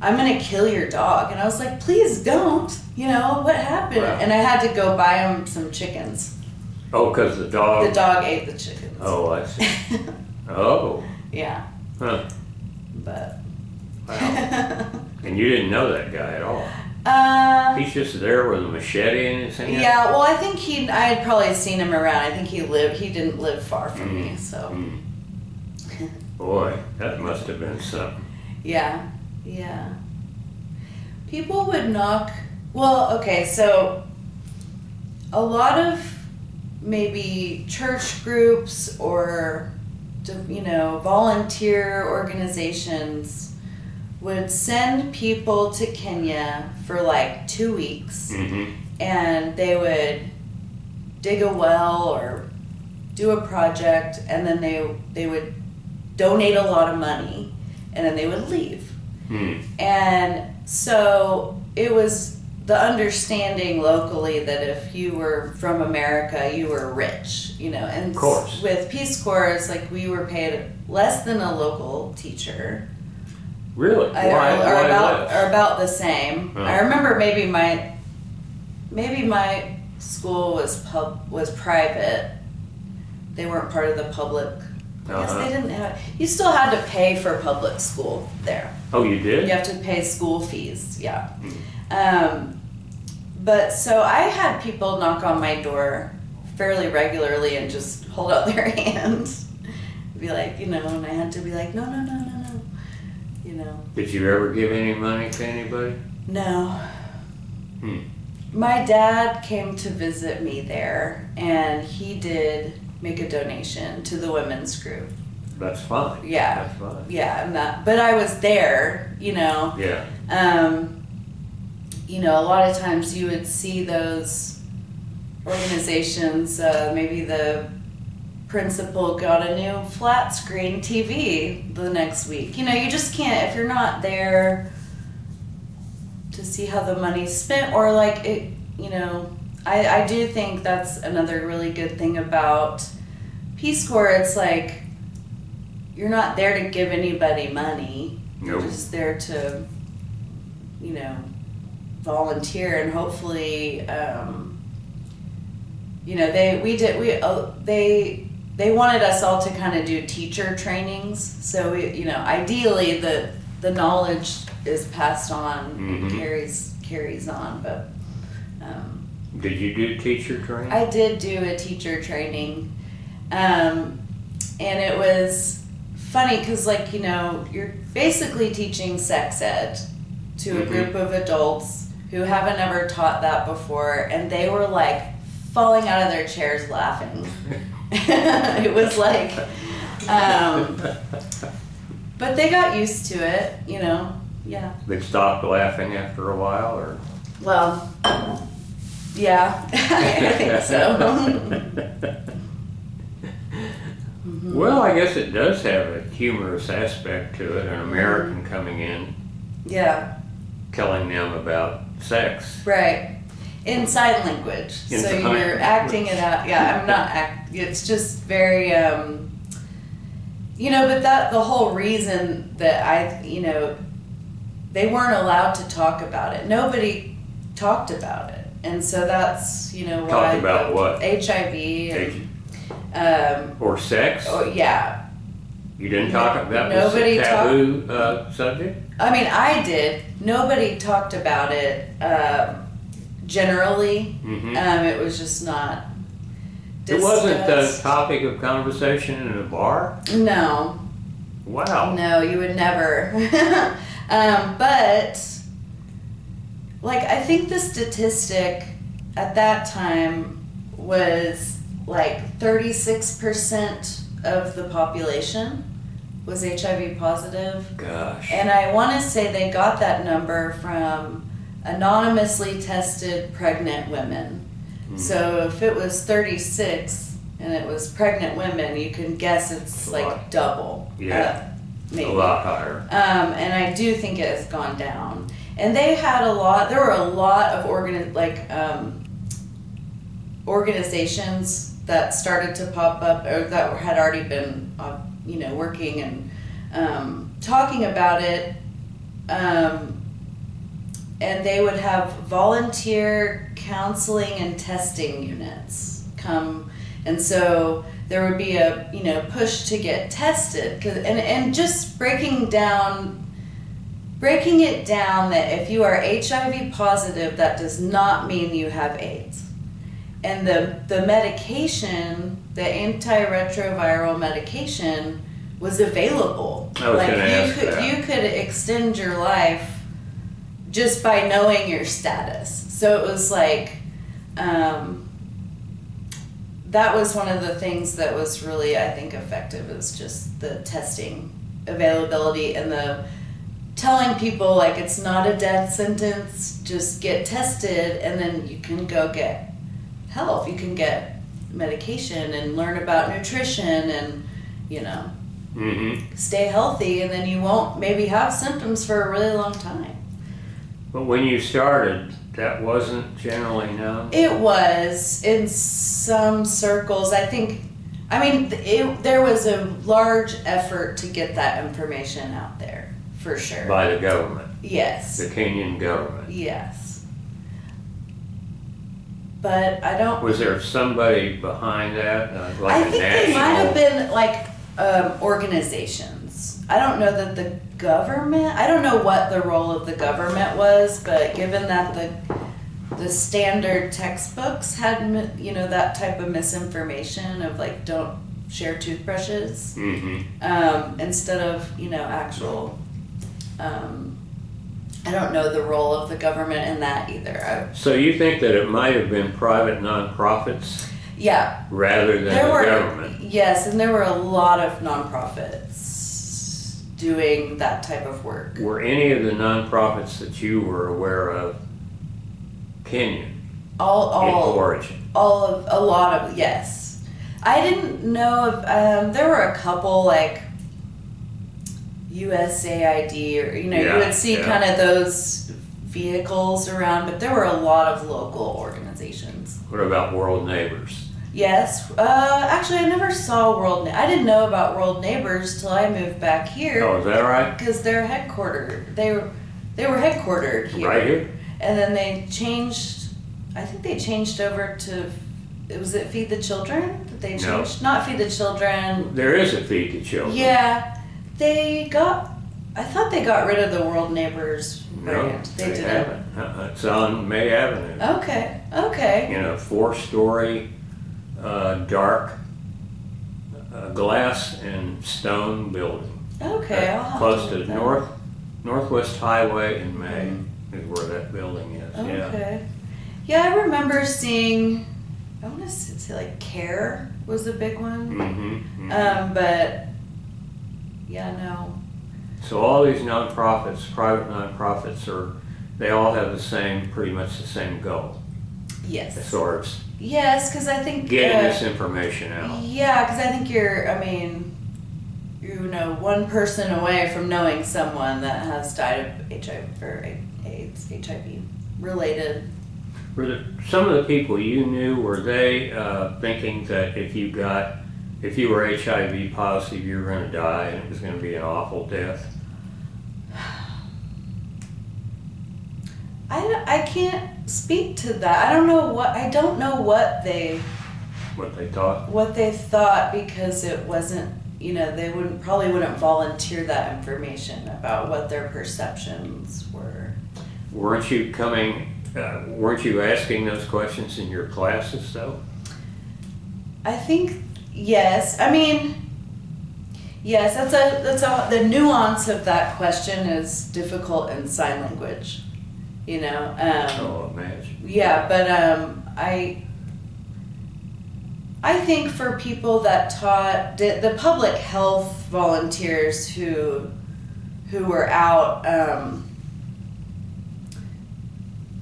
I'm gonna kill your dog. And I was like, please don't. You know, what happened? Wow. And I had to go buy him some chickens. Oh, because the dog... The dog ate the chickens. Oh, I see. Oh. Yeah. Huh. But... Wow. And you didn't know that guy at all? He's just there with a machete in his hand? Yeah, well, I think I had probably seen him around. I think he didn't live far from me, so... Boy, that must have been something. Yeah. Yeah. People would knock... Well, okay, so a lot of maybe church groups or, you know, volunteer organizations would send people to Kenya for like 2 weeks, and they would dig a well or do a project, and then they would donate a lot of money, and then they would leave. And so it was the understanding locally that if you were from America, you were rich, you know. And of course, with Peace Corps, it's like we were paid less than a local teacher. Really? Why about the same. Oh. I remember maybe my school was private. They weren't part of the public. I guess they didn't have. You still had to pay for public school there. Oh, you did? You have to pay school fees. Yeah. But so I had people knock on my door fairly regularly and just hold out their hands. Be like, you know, and I had to be like, no. you know. Did you ever give any money to anybody? No. Hmm. My dad came to visit me there, and he did make a donation to the women's group. That's fine. Yeah. That's fine. Yeah, and but I was there, you know. Yeah. You know, a lot of times you would see those organizations, maybe the principal got a new flat screen TV the next week. You know, you just can't, if you're not there to see how the money's spent, or like it, you know, I do think that's another really good thing about Peace Corps. It's like, you're not there to give anybody money. You're Nope. just there to, you know, volunteer, and hopefully, you know, they wanted us all to kind of do teacher trainings. So we, you know, ideally the knowledge is passed on, Mhm. carries on. But Did you do teacher training? I did do a teacher training, and it was funny because, like, you know, you're basically teaching sex ed to a group of adults who haven't ever taught that before, and they were like falling out of their chairs laughing. It was like, but they got used to it, you know. Yeah. They stopped laughing after a while, or? Well, yeah, I think so. Well, I guess it does have a humorous aspect to it, an American coming in, Yeah, telling them about sex. right. In sign language. In So sign you're language. acting it out. Yeah, I'm not it's just very, you know, but the whole reason that you know, they weren't allowed to talk about it. Nobody talked about it. And so that's, you know, why. Talk about what? HIV. And, Or sex? oh, yeah. You didn't talk about Nobody this taboo subject? I mean, I did. Nobody talked about it generally. It was just not It wasn't the discussed. topic of conversation in a bar? No. Wow. No, you would never. But, like, I think the statistic at that time was like 36% of the population was HIV positive. Gosh. And I want to say they got that number from anonymously tested pregnant women. So if it was 36 and it was pregnant women, you can guess it's like double. Yeah. Maybe. A lot higher. And I do think it has gone down. And they had there were a lot of organizations that started to pop up, or that had already been, you know, working and talking about it. And they would have volunteer counseling and testing units come, and so there would be a, you know, push to get tested, and just breaking it down that if you are HIV positive, that does not mean you have AIDS. And the medication, the antiretroviral medication, was available. I was gonna ask that. You could extend your life just by knowing your status. So it was like, that was one of the things that was really, I think, effective, is just the testing availability and the telling people, like, it's not a death sentence, just get tested and then you can go get help. You can get medication and learn about nutrition and, you know, stay healthy, and then you won't maybe have symptoms for a really long time. But when you started, that wasn't generally known? It was in some circles. I think, I mean, there was a large effort to get that information out there, for sure. By the government? Yes. The Kenyan government? Yes. But I don't... Was there somebody behind that? Like I a think national... they might have been, like, organizations. I don't know that the government... I don't know what the role of the government was, but given that the standard textbooks had, you know, that type of misinformation of, like, don't share toothbrushes, instead of, you know, actual I don't know the role of the government in that either. So you think that it might have been private nonprofits Yeah. rather than the government? Yes, and there were a lot of nonprofits doing that type of work. Were any of the nonprofits that you were aware of Kenyan in origin? A lot of, yes. I didn't know if, there were a couple like USAID or, you would see kind of those vehicles around, but there were a lot of local organizations. What about World Neighbors? Yes. Actually, I never saw I didn't know about World Neighbors till I moved back here. Oh, is that right? Because they're headquartered. They were headquartered here. Right here? And then they changed. I think they changed over to. Was it Feed the Children that they changed? No. Not Feed the Children. There is a Feed the Children. Yeah, I thought they got rid of the World Neighbors brand. They haven't. It's on May Avenue. Okay. 4-story, dark glass and stone building. Okay, I'll have close to to look Northwest Highway in May is where that building is. Okay. Yeah, I remember seeing. I want to say like CARE was a big one. But yeah, no. So all these nonprofits, private nonprofits, they all have pretty much the same goal. Yes. As far as yes, because I think getting this information out. Yeah, because I think you're one person away from knowing someone that has died of HIV or AIDS, HIV related. Were some of the people you knew, were they thinking that if you were HIV positive, you were going to die and it was going to be an awful death? I can't speak to that. I don't know what they thought because it wasn't, they probably wouldn't volunteer that information about what their perceptions were. Weren't you asking those questions in your classes though? I think yes. Yes, the nuance of that question is difficult in sign language. Imagine. Yeah, but I think for people that taught the public health volunteers who were out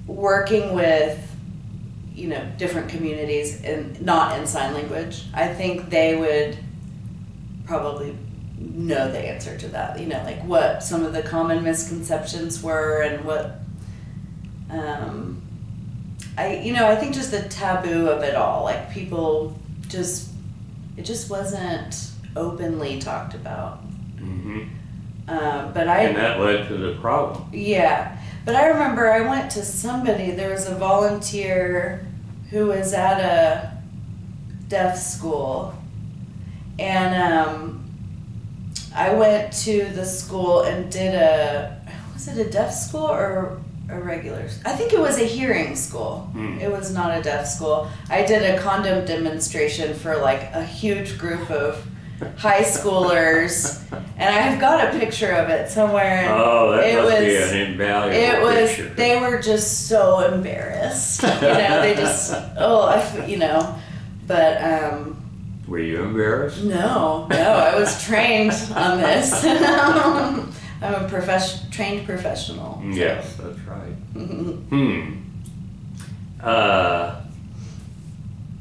working with different communities and not in sign language, I think they would probably know the answer to that. Like what some of the common misconceptions were and what. I think just the taboo of it all, like people it just wasn't openly talked about. And And that led to the problem. Yeah, but I remember I went to there was a volunteer who was at a deaf school, and I went to the school and was it a deaf school or a regular? I think it was a hearing school. It was not a deaf school. I did a condom demonstration for like a huge group of high schoolers, and I've got a picture of it somewhere. Oh, that must be an invaluable picture. They were just so embarrassed. They just, but Were you embarrassed? No, I was trained on this. I'm a trained professional. So. Yes, that's right.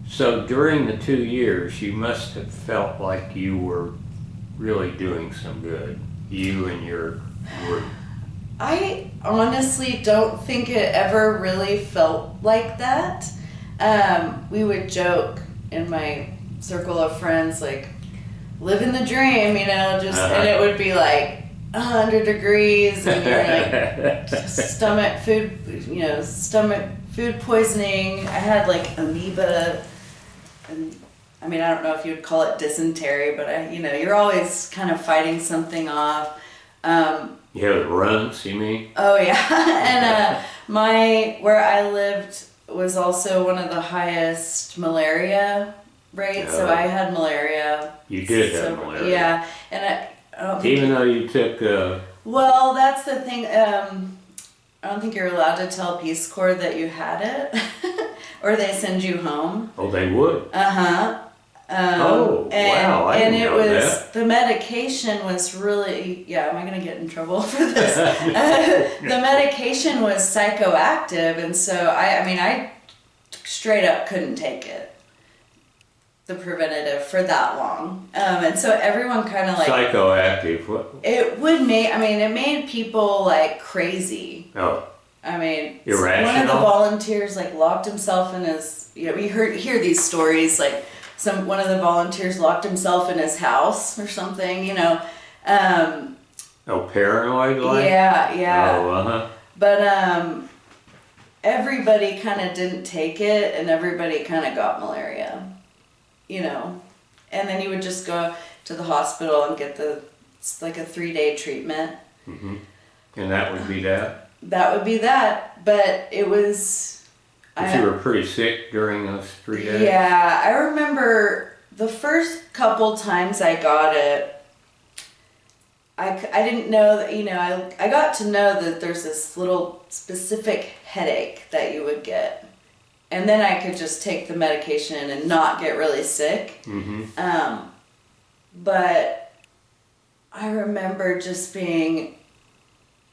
So during the 2 years, you must have felt like you were really doing some good, you and your group. I honestly don't think it ever really felt like that. We would joke in my circle of friends, like, living the dream, and it would be like 100 degrees and you're like stomach food poisoning. I had like amoeba, and I don't know if you would call it dysentery, but you're always kind of fighting something off. You have runs, you mean? Oh yeah, and where I lived was also one of the highest malaria rates, so I had malaria. You did have malaria. Yeah, and I don't think even though you took Well, that's the thing. I don't think you're allowed to tell Peace Corps that you had it, or they send you home. Oh, they would? Uh-huh. Oh, wow, I and didn't it know was that. the medication was really, yeah, am I gonna get in trouble for this? The medication was psychoactive, and so I mean I straight up couldn't take it, the preventative, for that long. And so everyone kind of like Psychoactive, what? it would make, I mean, it made people like crazy. Oh, I mean, irrational? one of the volunteers like locked himself in his, you know, we hear these stories like one of the volunteers locked himself in his house or something, you know. Oh, paranoid like? Yeah. Oh, uh-huh. But everybody kind of didn't take it, and everybody kind of got malaria, you know. And then you would just go to the hospital and get like a 3-day treatment. Mm-hmm. And that would be that? That would be that, but it was... But you were pretty sick during those 3 days? Yeah, I remember the first couple times I got it, I didn't know that, you know, I got to know that there's this little specific headache that you would get. And then I could just take the medication and not get really sick. Mm-hmm. But I remember just being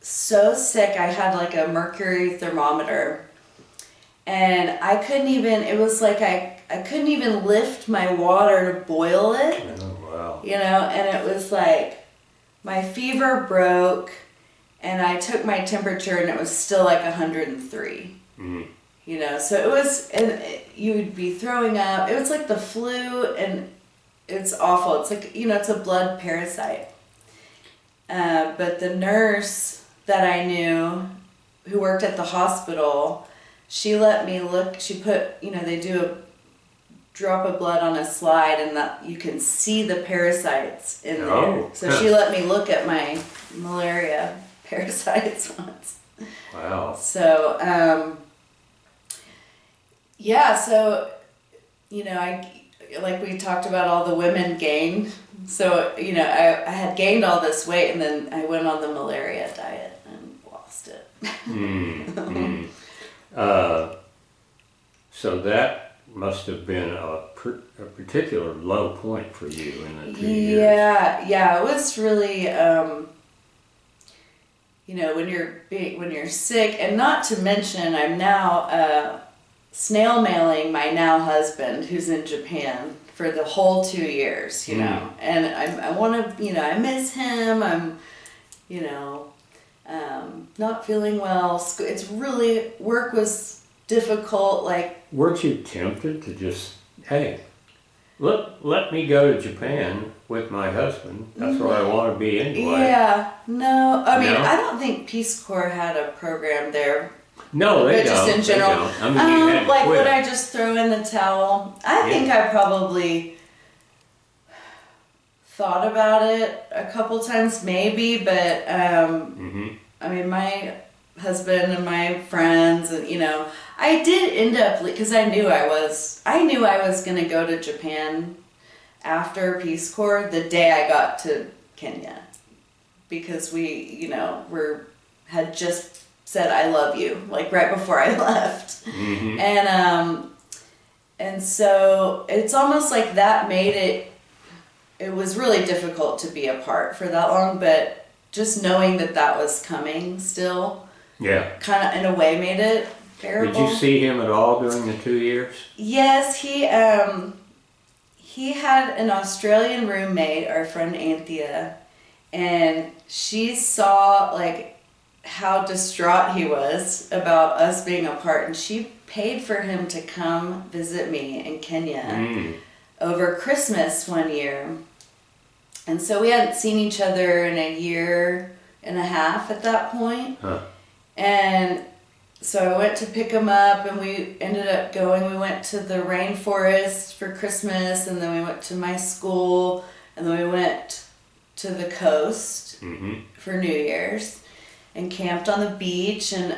so sick. I had like a mercury thermometer. And I couldn't even, it was like I couldn't even lift my water to boil it. Oh, wow. You know, and it was like my fever broke, and I took my temperature and it was still like 103. Mm-hmm. You know, so it was, and you would be throwing up. It was like the flu, and it's awful. It's like, you know, it's a blood parasite. But the nurse that I knew who worked at the hospital, she let me look, she put, you know, they do a drop of blood on a slide, and that you can see the parasites in there. Oh. So she let me look at my malaria parasites once. Wow. So, yeah, so, you know, like we talked about, all the women gained. So, you know, I had gained all this weight, and then I went on the malaria diet and lost it. Mm-hmm. So that must have been a particular low point for you in the 2 years. Yeah, it was really, you know, when you're sick, and not to mention, I'm now snail mailing my now husband, who's in Japan, for the whole 2 years, you know, and I want to, you know, I miss him. I'm, you know, not feeling well. It's really, work was difficult. Like, weren't you tempted to just, hey, let me go to Japan with my husband? That's where I want to be anyway. Yeah, no, I mean, No? I don't think Peace Corps had a program there. No, they But just don't. in general, They don't. I mean, you had to like, quit. would I just throw in the towel? I think I probably thought about it a couple times, maybe, but I mean, my husband and my friends, and you know, I did end up, because I knew I was gonna go to Japan after Peace Corps the day I got to Kenya, because we, you know, had just said I love you, like right before I left. And so it's almost like that made it was really difficult to be apart for that long, but just knowing that was coming still, kind of in a way made it bearable. Did you see him at all during the 2 years? Yes, he had an Australian roommate, our friend Anthea, and she saw like how distraught he was about us being apart, and she paid for him to come visit me in Kenya over Christmas one year. And so we hadn't seen each other in a year and a half at that point. And so I went to pick him up, and we ended up we went to the rainforest for Christmas, and then we went to my school, and then we went to the coast for New Year's and camped on the beach. And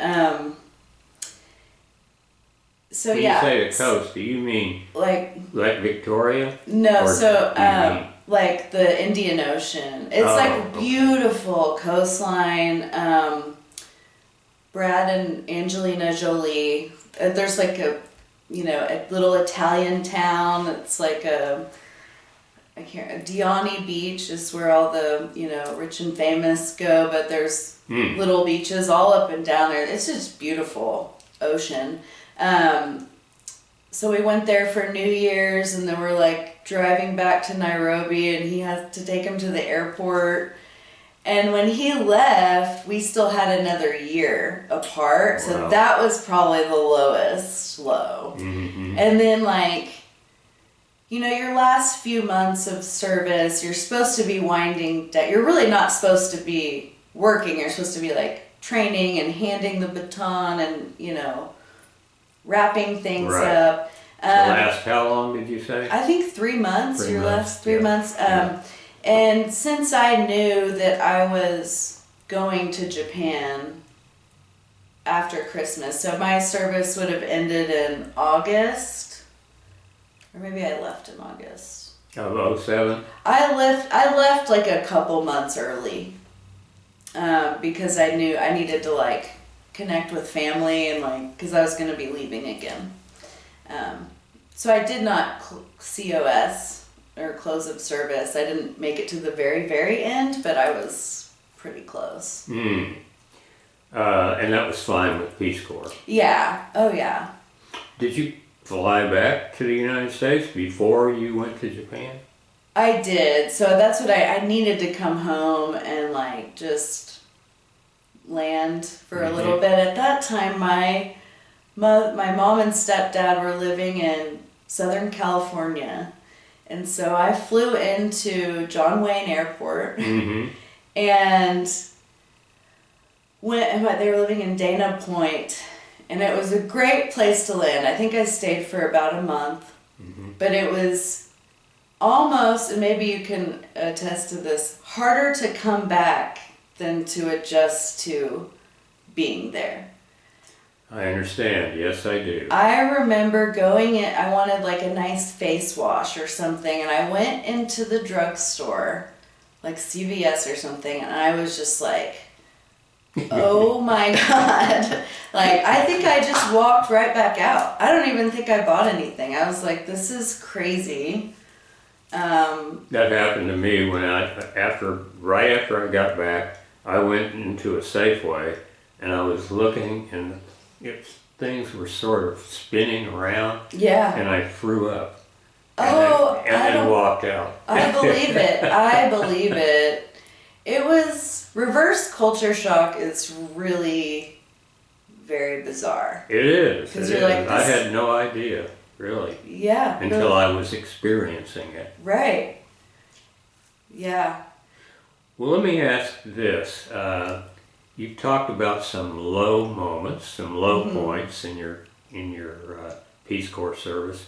so when you say the coast, do you mean like Victoria? No, or so like the Indian Ocean. It's like beautiful coastline. Brad and Angelina Jolie. There's like a little Italian town. It's like Diani Beach is where all the, rich and famous go, but there's little beaches all up and down there. It's just beautiful ocean. So we went there for New Year's, and then we're like driving back to Nairobi, and he had to take him to the airport. And when he left, we still had another year apart. Wow. So that was probably the lowest low. Mm-hmm. And then your last few months of service, you're supposed to be winding down. You're really not supposed to be working. You're supposed to be like training and handing the baton and, wrapping things up. The last, how long did you say? I think 3 months, last 3 months. And since I knew that I was going to Japan after Christmas, so my service would have ended in August, or maybe I left in August. Of 07? I left like a couple months early because I knew I needed to connect with family and because I was going to be leaving again. So I did not COS or close of service. I didn't make it to the very, very end, but I was pretty close. And that was fine with Peace Corps? Yeah. Oh, yeah. Did you fly back to the United States before you went to Japan? I did. So that's what I needed to come home and just land for a little bit. At that time, my mom and stepdad were living in Southern California. And so I flew into John Wayne Airport, and they were living in Dana Point, and it was a great place to land. I think I stayed for about a month, but it was almost, and maybe you can attest to this, harder to come back than to adjust to being there. I understand. Yes, I do. I remember going in, I wanted a nice face wash or something, and I went into the drugstore, like CVS or something, and I was just like, oh my God. I think I just walked right back out. I don't even think I bought anything. I was like, this is crazy. That happened to me when right after I got back, I went into a Safeway, and I was looking, and things were sort of spinning around. Yeah. And I threw up. And then walked out. I believe it. I believe it. It was, reverse culture shock is really very bizarre. It is. It is. I had no idea, really. Yeah. Until I was experiencing it. Right. Yeah. Well, let me ask this. You talked about some low moments, some low points in your Peace Corps service.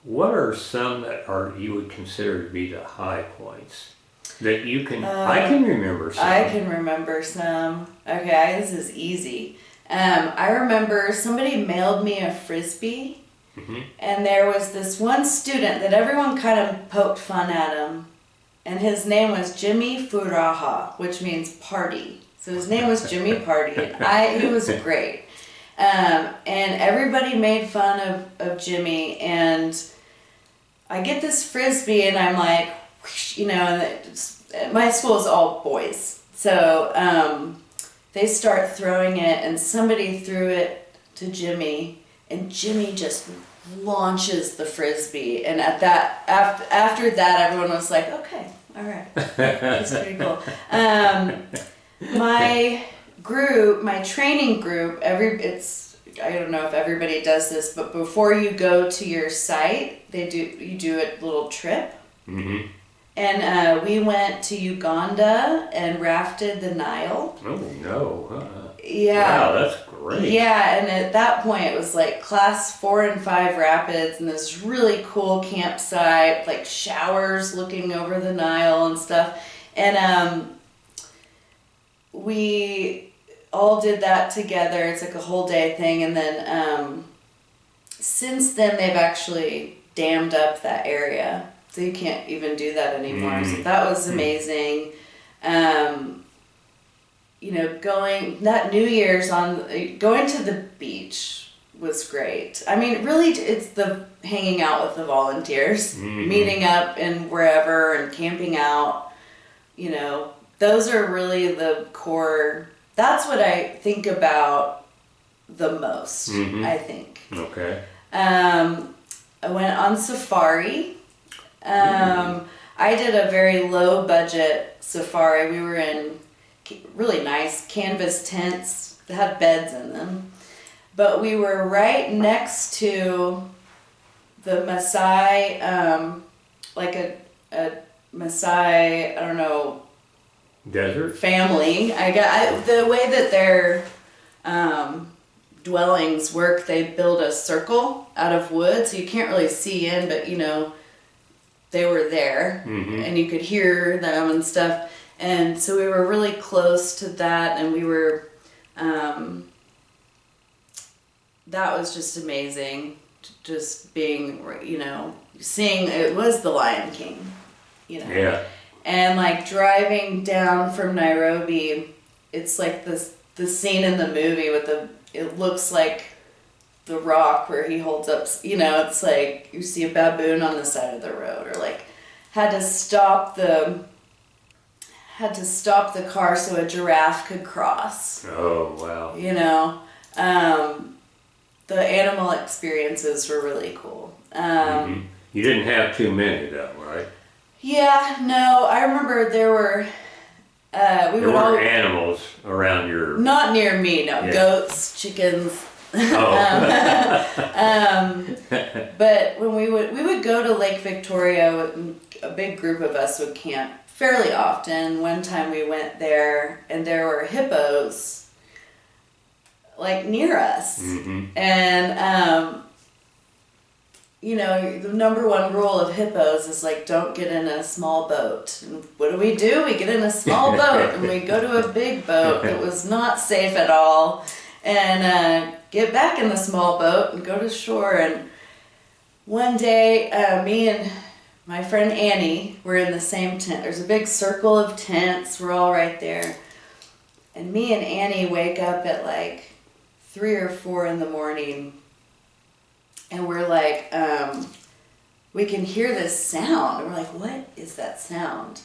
What are some that you would consider to be the high points that you can? I can remember some. I can remember some. Okay, this is easy. I remember somebody mailed me a Frisbee, and there was this one student that everyone kind of poked fun at him, and his name was Jimmy Furaha, which means party. So his name was Jimmy Party, and he was great. And everybody made fun of Jimmy, and I get this Frisbee, and I'm like, and my school is all boys. So they start throwing it, and somebody threw it to Jimmy, and Jimmy just launches the Frisbee. And after that, everyone was like, okay, all right, that's pretty cool. My group, my training group, I don't know if everybody does this, but before you go to your site, you do a little trip. And we went to Uganda and rafted the Nile. Oh no! Yeah. Wow, that's great. Yeah, and at that point it was class 4 and 5 rapids, and this really cool campsite, showers looking over the Nile and stuff, and we all did that together. It's a whole day thing. And then since then, they've actually dammed up that area. So you can't even do that anymore. So that was amazing. You know, going to the beach was great. I mean, really, it's the hanging out with the volunteers, meeting up and wherever and camping out. You know, those are really the core. That's what I think about the most, I think. Okay. I went on safari. I did a very low budget safari. We were in really nice canvas tents that had beds in them. But we were right next to the Maasai, like a Maasai, I don't know, Desert? family. The way that their dwellings work, they build a circle out of wood, so you can't really see in, but you know, they were there, and you could hear them and stuff. And so we were really close to that, and we were, that was just amazing. Just being, you know, seeing, it was the Lion King, you know. Yeah. And like driving down from Nairobi, it's like the scene in the movie with it looks like The Rock where he holds up, you know, it's like you see a baboon on the side of the road, or like had to stop the car so a giraffe could cross. Oh, wow. You know, the animal experiences were really cool. You didn't have too many though, right? Yeah, no, I remember there were, There were animals around your... Not near me, no. Yeah. Goats, chickens. Oh. But when we would go to Lake Victoria, a big group of us would camp fairly often. One time we went there and there were hippos like near us. And you know, the number one rule of hippos is like, don't get in a small boat. And what do? We get in a small boat and we go to a big boat that was not safe at all, and get back in the small boat and go to shore. And one day, me and my friend Annie were in the same tent. There's a big circle of tents. We're all right there. And me and Annie wake up at like 3 or 4 in the morning. And we're like, we can hear this sound. And we're like, what is that sound?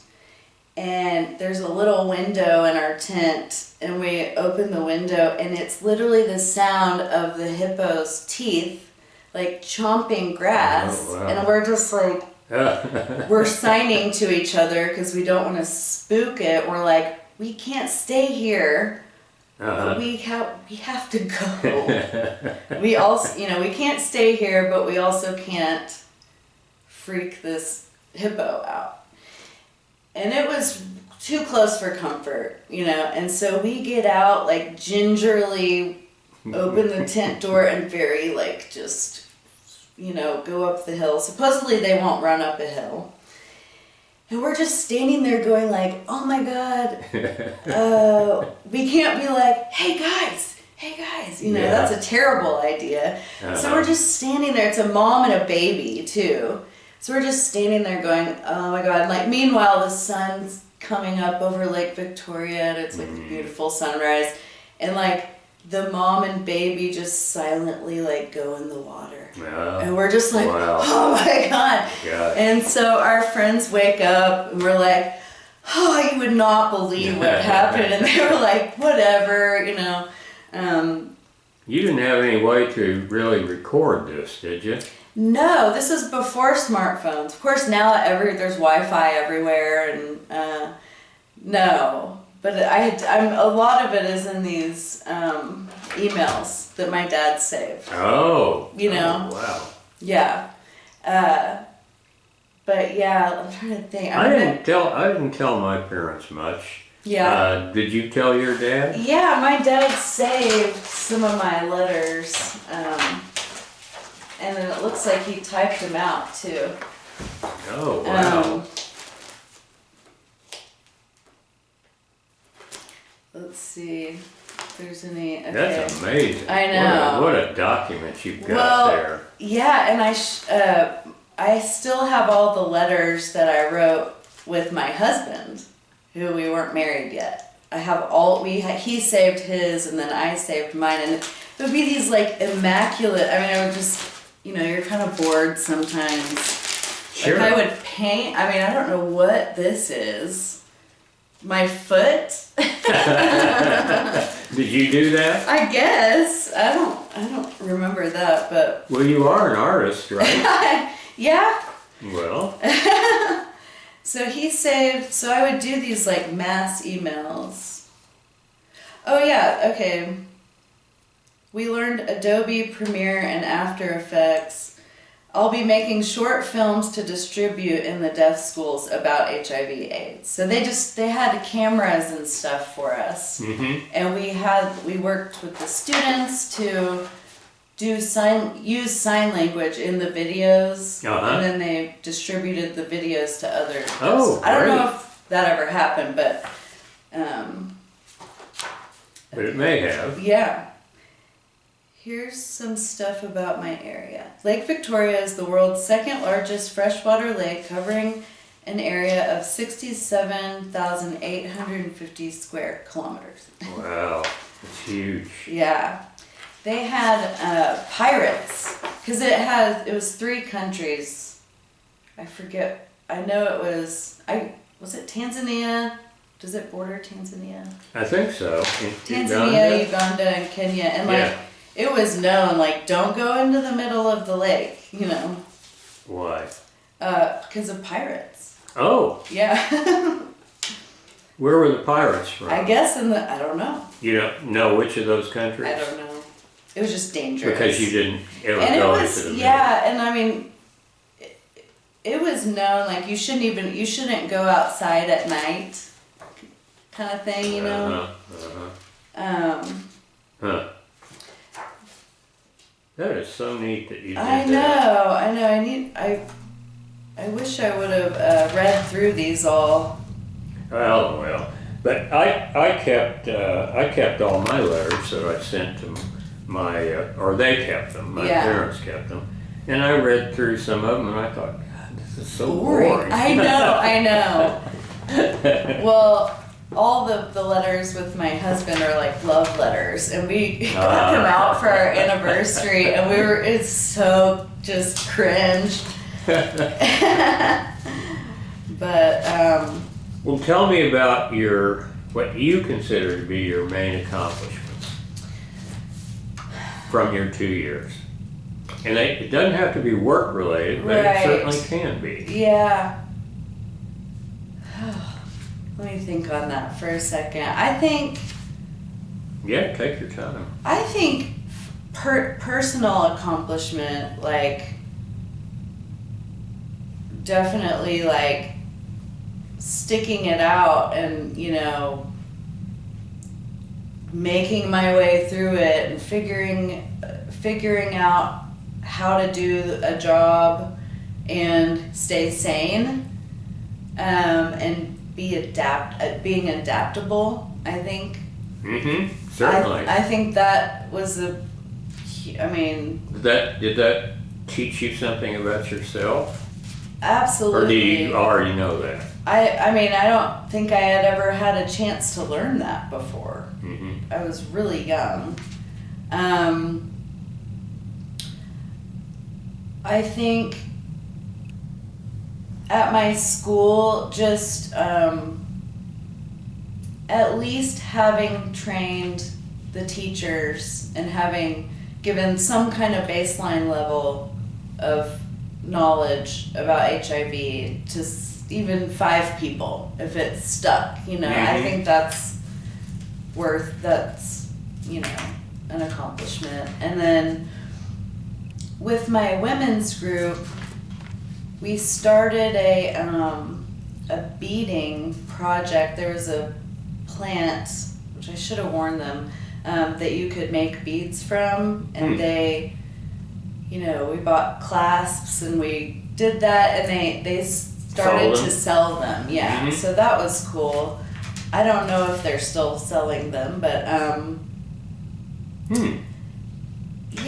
And there's a little window in our tent. And we open the window, and it's literally the sound of the hippo's teeth, like chomping grass. Oh, wow. And we're just like, we're signing to each other because we don't want to spook it. We're like, we can't stay here. We have to go. We also, you know, we can't stay here, but we also can't freak this hippo out. And it was too close for comfort, you know. And so we get out, like gingerly open the tent door and very like just, you know, go up the hill. Supposedly they won't run up a hill. And we're just standing there going like, oh my God, we can't be like, hey guys, you know, that's a terrible idea. So we're just standing there. It's a mom and a baby too. So we're just standing there going, oh my God. And like, meanwhile, the sun's coming up over Lake Victoria and it's like a beautiful sunrise. And like the mom and baby just silently like go in the water. And we're just like, oh my God. And so our friends wake up and we're like, oh, you would not believe what happened. And they were like, whatever, you know. You didn't have any way to really record this, did you? No, this is before smartphones. Of course, now there's Wi-Fi everywhere, and no. But a lot of it is in these emails that my dad saved. Oh. You know? Oh, wow. Yeah. But yeah, I'm trying to think. I didn't tell my parents much. Yeah. Did you tell your dad? Yeah, my dad saved some of my letters. And then it looks like he typed them out too. Oh, wow. Let's see if there's any. Okay. That's amazing. I know. What a document you've got there. Yeah, and I still have all the letters that I wrote with my husband, who we weren't married yet. I have all, he saved his and then I saved mine, and it would be these like immaculate, I mean, I would just, you know, you're kind of bored sometimes. Sure. Like I would paint, I mean, I don't know what this is. My foot? Did you do that? I guess. I don't remember that, but. Well, you are an artist, right? Yeah. Well. So he saved, so I would do these like mass emails. Oh yeah, okay. We learned Adobe Premiere and After Effects. I'll be making short films to distribute in the deaf schools about HIV/AIDS. So they had cameras and stuff for us. Mm-hmm. And we worked with the students to use sign language in the videos, and then they distributed the videos to others. Oh, I don't great. know if that ever happened, but it may have. yeah. Here's some stuff about my area. Lake Victoria is the world's second largest freshwater lake, covering an area of 67,850 square kilometers. Wow, it's huge. Yeah. They had pirates, because it was 3 countries. I forget. I know it was it Tanzania? Does it border Tanzania? I think so. Tanzania, Uganda, and Kenya. And like, it was known, like, don't go into the middle of the lake, you know. Why? Because of pirates. Oh. Yeah. Where were the pirates from? I guess I don't know. You don't know which of those countries? I don't know. It was just dangerous. Because you didn't ever and go it was, into the middle. yeah, and I mean, it was known, like, you shouldn't go outside at night, kind of thing, you know. Huh. That is so neat that you did I know. I wish I would have read through these all. Well, but I kept all my letters that I sent to my, or they kept them. My parents kept them, and I read through some of them, and I thought, God, this is so boring. I know. Well, all the letters with my husband are like love letters, and we got them out for our anniversary, and it's so just cringe. But well, tell me about what you consider to be your main accomplishments from your 2 years. And it doesn't have to be work related, but it certainly can be. Yeah. Let me think on that for a second. I think. Yeah, take your time. I think personal accomplishment, like, definitely like sticking it out and, you know, making my way through it and figuring out how to do a job and stay sane, and being adaptable, I think. Mm-hmm. Certainly. I think that was did that teach you something about yourself? Absolutely. Or do you already know that? I mean, I don't think I had ever had a chance to learn that before. Mm-hmm. I was really young. I think at my school, just at least having trained the teachers and having given some kind of baseline level of knowledge about HIV to even 5 people, if it's stuck, you know. Mm-hmm. I think that's you know, an accomplishment. And then with my women's group, we started a beading project. There was a plant, which I should have warned them, that you could make beads from, and they, you know, we bought clasps and we did that, and they started to sell them. Yeah. Mm-hmm. So that was cool. I don't know if they're still selling them, but yeah.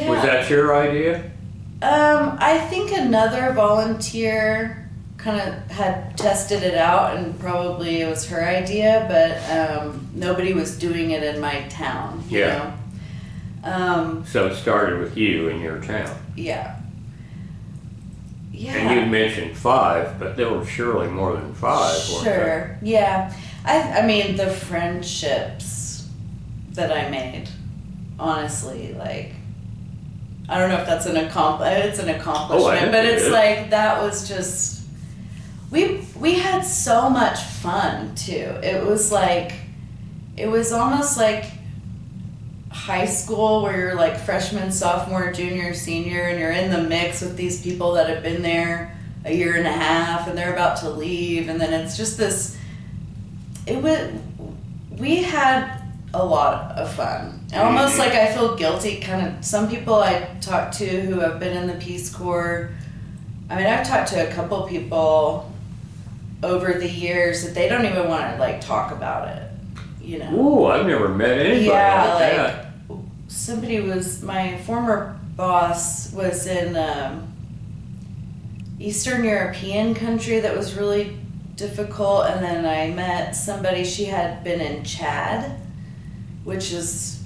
Was that your idea? I think another volunteer kind of had tested it out, and probably it was her idea, but nobody was doing it in my town. You Yeah. know? So it started with you in your town. Yeah. Yeah. And you mentioned 5, but there were surely more than 5, weren't there? Sure. Yeah. I mean, the friendships that I made, honestly, like, I don't know if that's it's an accomplishment, but it's like, that was just, we had so much fun too. It was almost like high school, where you're like freshman, sophomore, junior, senior, and you're in the mix with these people that have been there a year and a half, and they're about to leave, and then it's just this, we had a lot of fun. Almost like I feel guilty, kind of. Some people I talk to who have been in the Peace Corps, I mean, I've talked to a couple people over the years that they don't even want to like talk about it, you know. Ooh, I've never met anybody like that. Somebody was, my former boss was in Eastern European country that was really difficult, and then I met somebody, she had been in Chad, which is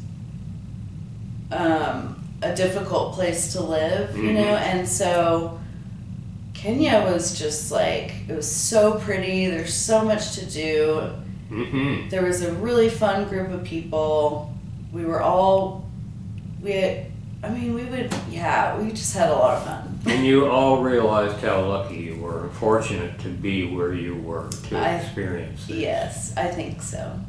a difficult place to live, you know, and so Kenya was just like, it was so pretty, there's so much to do. There was a really fun group of people. We just had a lot of fun. And you all realized how lucky you were, fortunate to be where you were to experience it. Yes, I think so.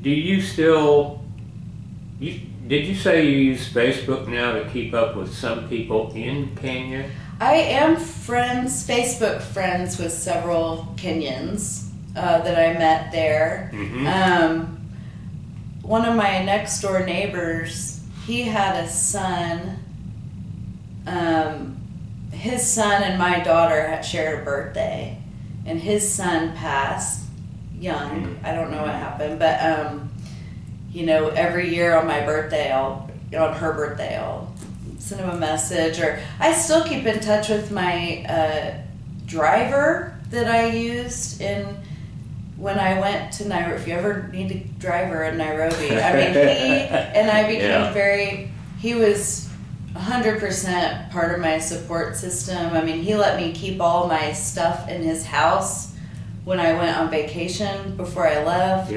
Do you still, did you say you use Facebook now to keep up with some people in Kenya? I am Facebook friends with several Kenyans that I met there. One of my next door neighbors, he had a son. His son and my daughter had shared a birthday, and his son passed young. I don't know what happened, but you know, every year on my birthday, on her birthday, I'll send him a message, or I still keep in touch with my driver that I used when I went to Nairobi. If you ever need a driver in Nairobi, I mean, he and I became he was 100% part of my support system. I mean, he let me keep all my stuff in his house when I went on vacation before I left.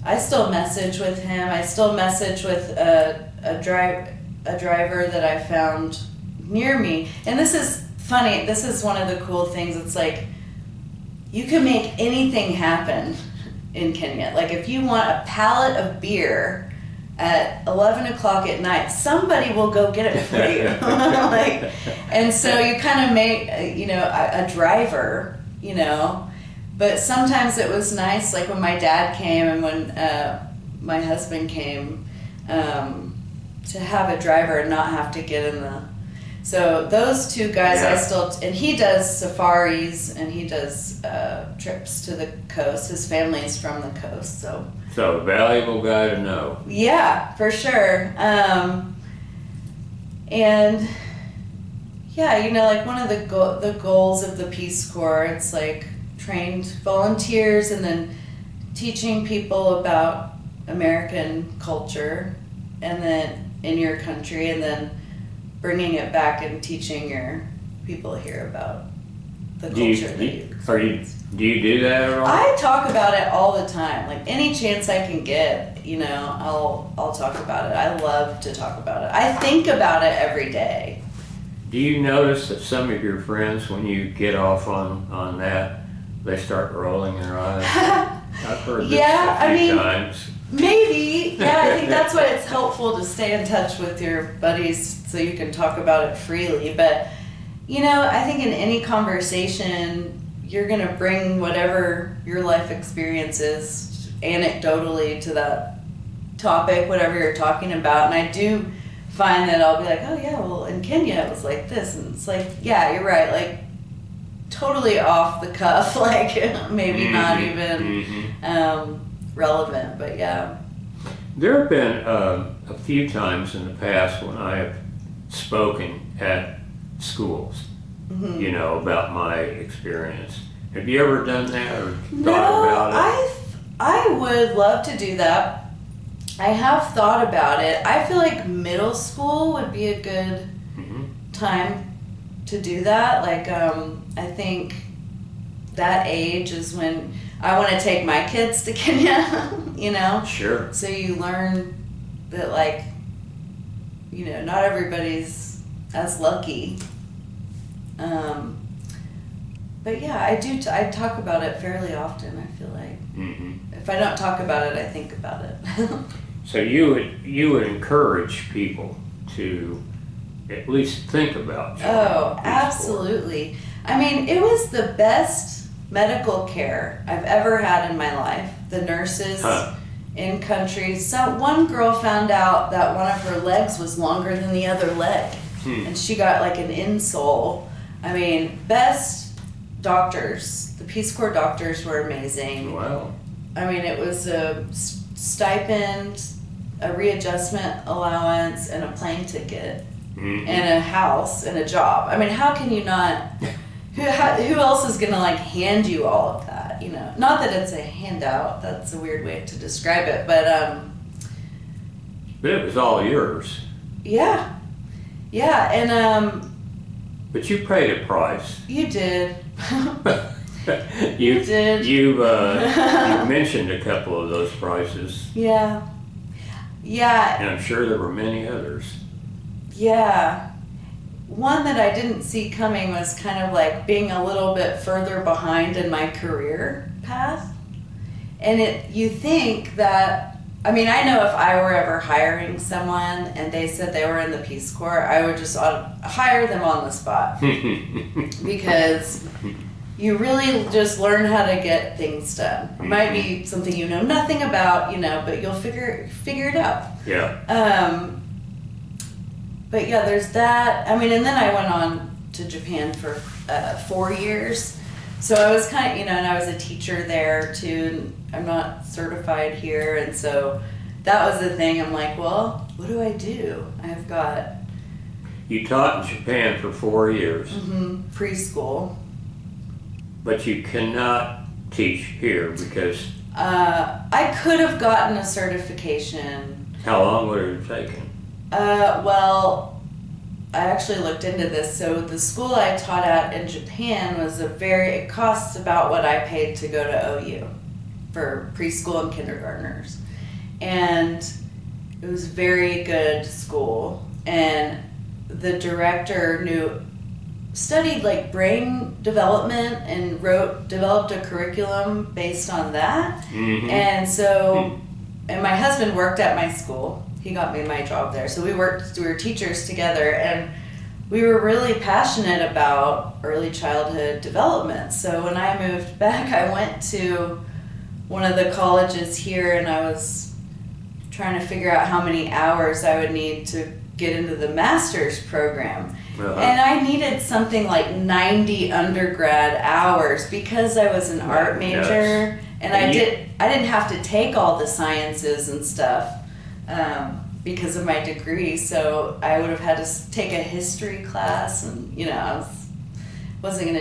I still message with him. I still message with a driver that I found near me. And this is funny. This is one of the cool things. It's like, you can make anything happen in Kenya. Like, if you want a pallet of beer at 11 o'clock at night, somebody will go get it for you. And so you kind of make, a driver, but sometimes it was nice, like when my dad came and when my husband came, to have a driver and not have to get in so those two guys, and he does safaris and he does trips to the coast. His family is from the coast, so a valuable guy to know. Yeah, for sure. And yeah, like one of the goals of the Peace Corps, it's like trained volunteers and then teaching people about American culture, and then in your country, and then bringing it back and teaching your people here about the culture. Do you do that at all? I talk about it all the time. Like, any chance I can get, I'll talk about it. I love to talk about it. I think about it every day. Do you notice that some of your friends, when you get off on that, they start rolling their eyes? I've heard this a few times. Maybe. Yeah, I think that's why it's helpful to stay in touch with your buddies so you can talk about it freely. But, I think in any conversation, you're going to bring whatever your life experience is anecdotally to that topic, whatever you're talking about. And I do find that I'll be like, oh yeah, well, in Kenya it was like this. And it's like, yeah, you're right. Like, totally off the cuff, like maybe not even relevant, but yeah. There have been a few times in the past when I have spoken at schools, about my experience. Have you ever done that or thought about it? I would love to do that. I have thought about it. I feel like middle school would be a good time to do that. Like, I think that age is when I want to take my kids to Kenya, Sure. So you learn that, like, not everybody's as lucky. But yeah, I talk about it fairly often, I feel like. If I don't talk about it, I think about it. So you would encourage people to at least think about joining Oh, the Peace Corps. absolutely. I mean, it was the best medical care I've ever had in my life. The nurses in country. One girl found out that one of her legs was longer than the other leg, and she got like an insole. I mean, best doctors. The Peace Corps doctors were amazing. Wow. I mean, it was a stipend, a readjustment allowance, and a plane ticket, and a house and a job. I mean, how can you not? Who else is gonna like hand you all of that? Not that it's a handout. That's a weird way to describe it, but But it was all yours. yeah, and But you paid a price. you did. You did. You mentioned a couple of those prices, Yeah, and I'm sure there were many others. yeah. One that I didn't see coming was kind of like being a little bit further behind in my career path. And you think that, I mean, I know if I were ever hiring someone and they said they were in the Peace Corps, I would just hire them on the spot. Because you really just learn how to get things done. It might be something you know nothing about, but you'll figure it out. Yeah. But yeah, there's that. I mean, and then I went on to Japan for 4 years. So I was kind of, and I was a teacher there too. I'm not certified here. And so that was the thing. I'm like, well, what do I do? I've got You taught in Japan for 4 years, preschool. but you cannot teach here because I could have gotten a certification. how long would it have taken? Well, I actually looked into this. So the school I taught at in Japan it costs about what I paid to go to OU for preschool and kindergartners. And it was a very good school. And the director studied like brain development and developed a curriculum based on that. And so, and my husband worked at my school. He got me my job there. So we were teachers together, and we were really passionate about early childhood development. So when I moved back, I went to one of the colleges here, and I was trying to figure out how many hours I would need to get into the master's program. And I needed something like 90 undergrad hours because I was an art major, and I didn't have to take all the sciences and stuff. Because of my degree, so I would have had to take a history class, and I wasn't going to do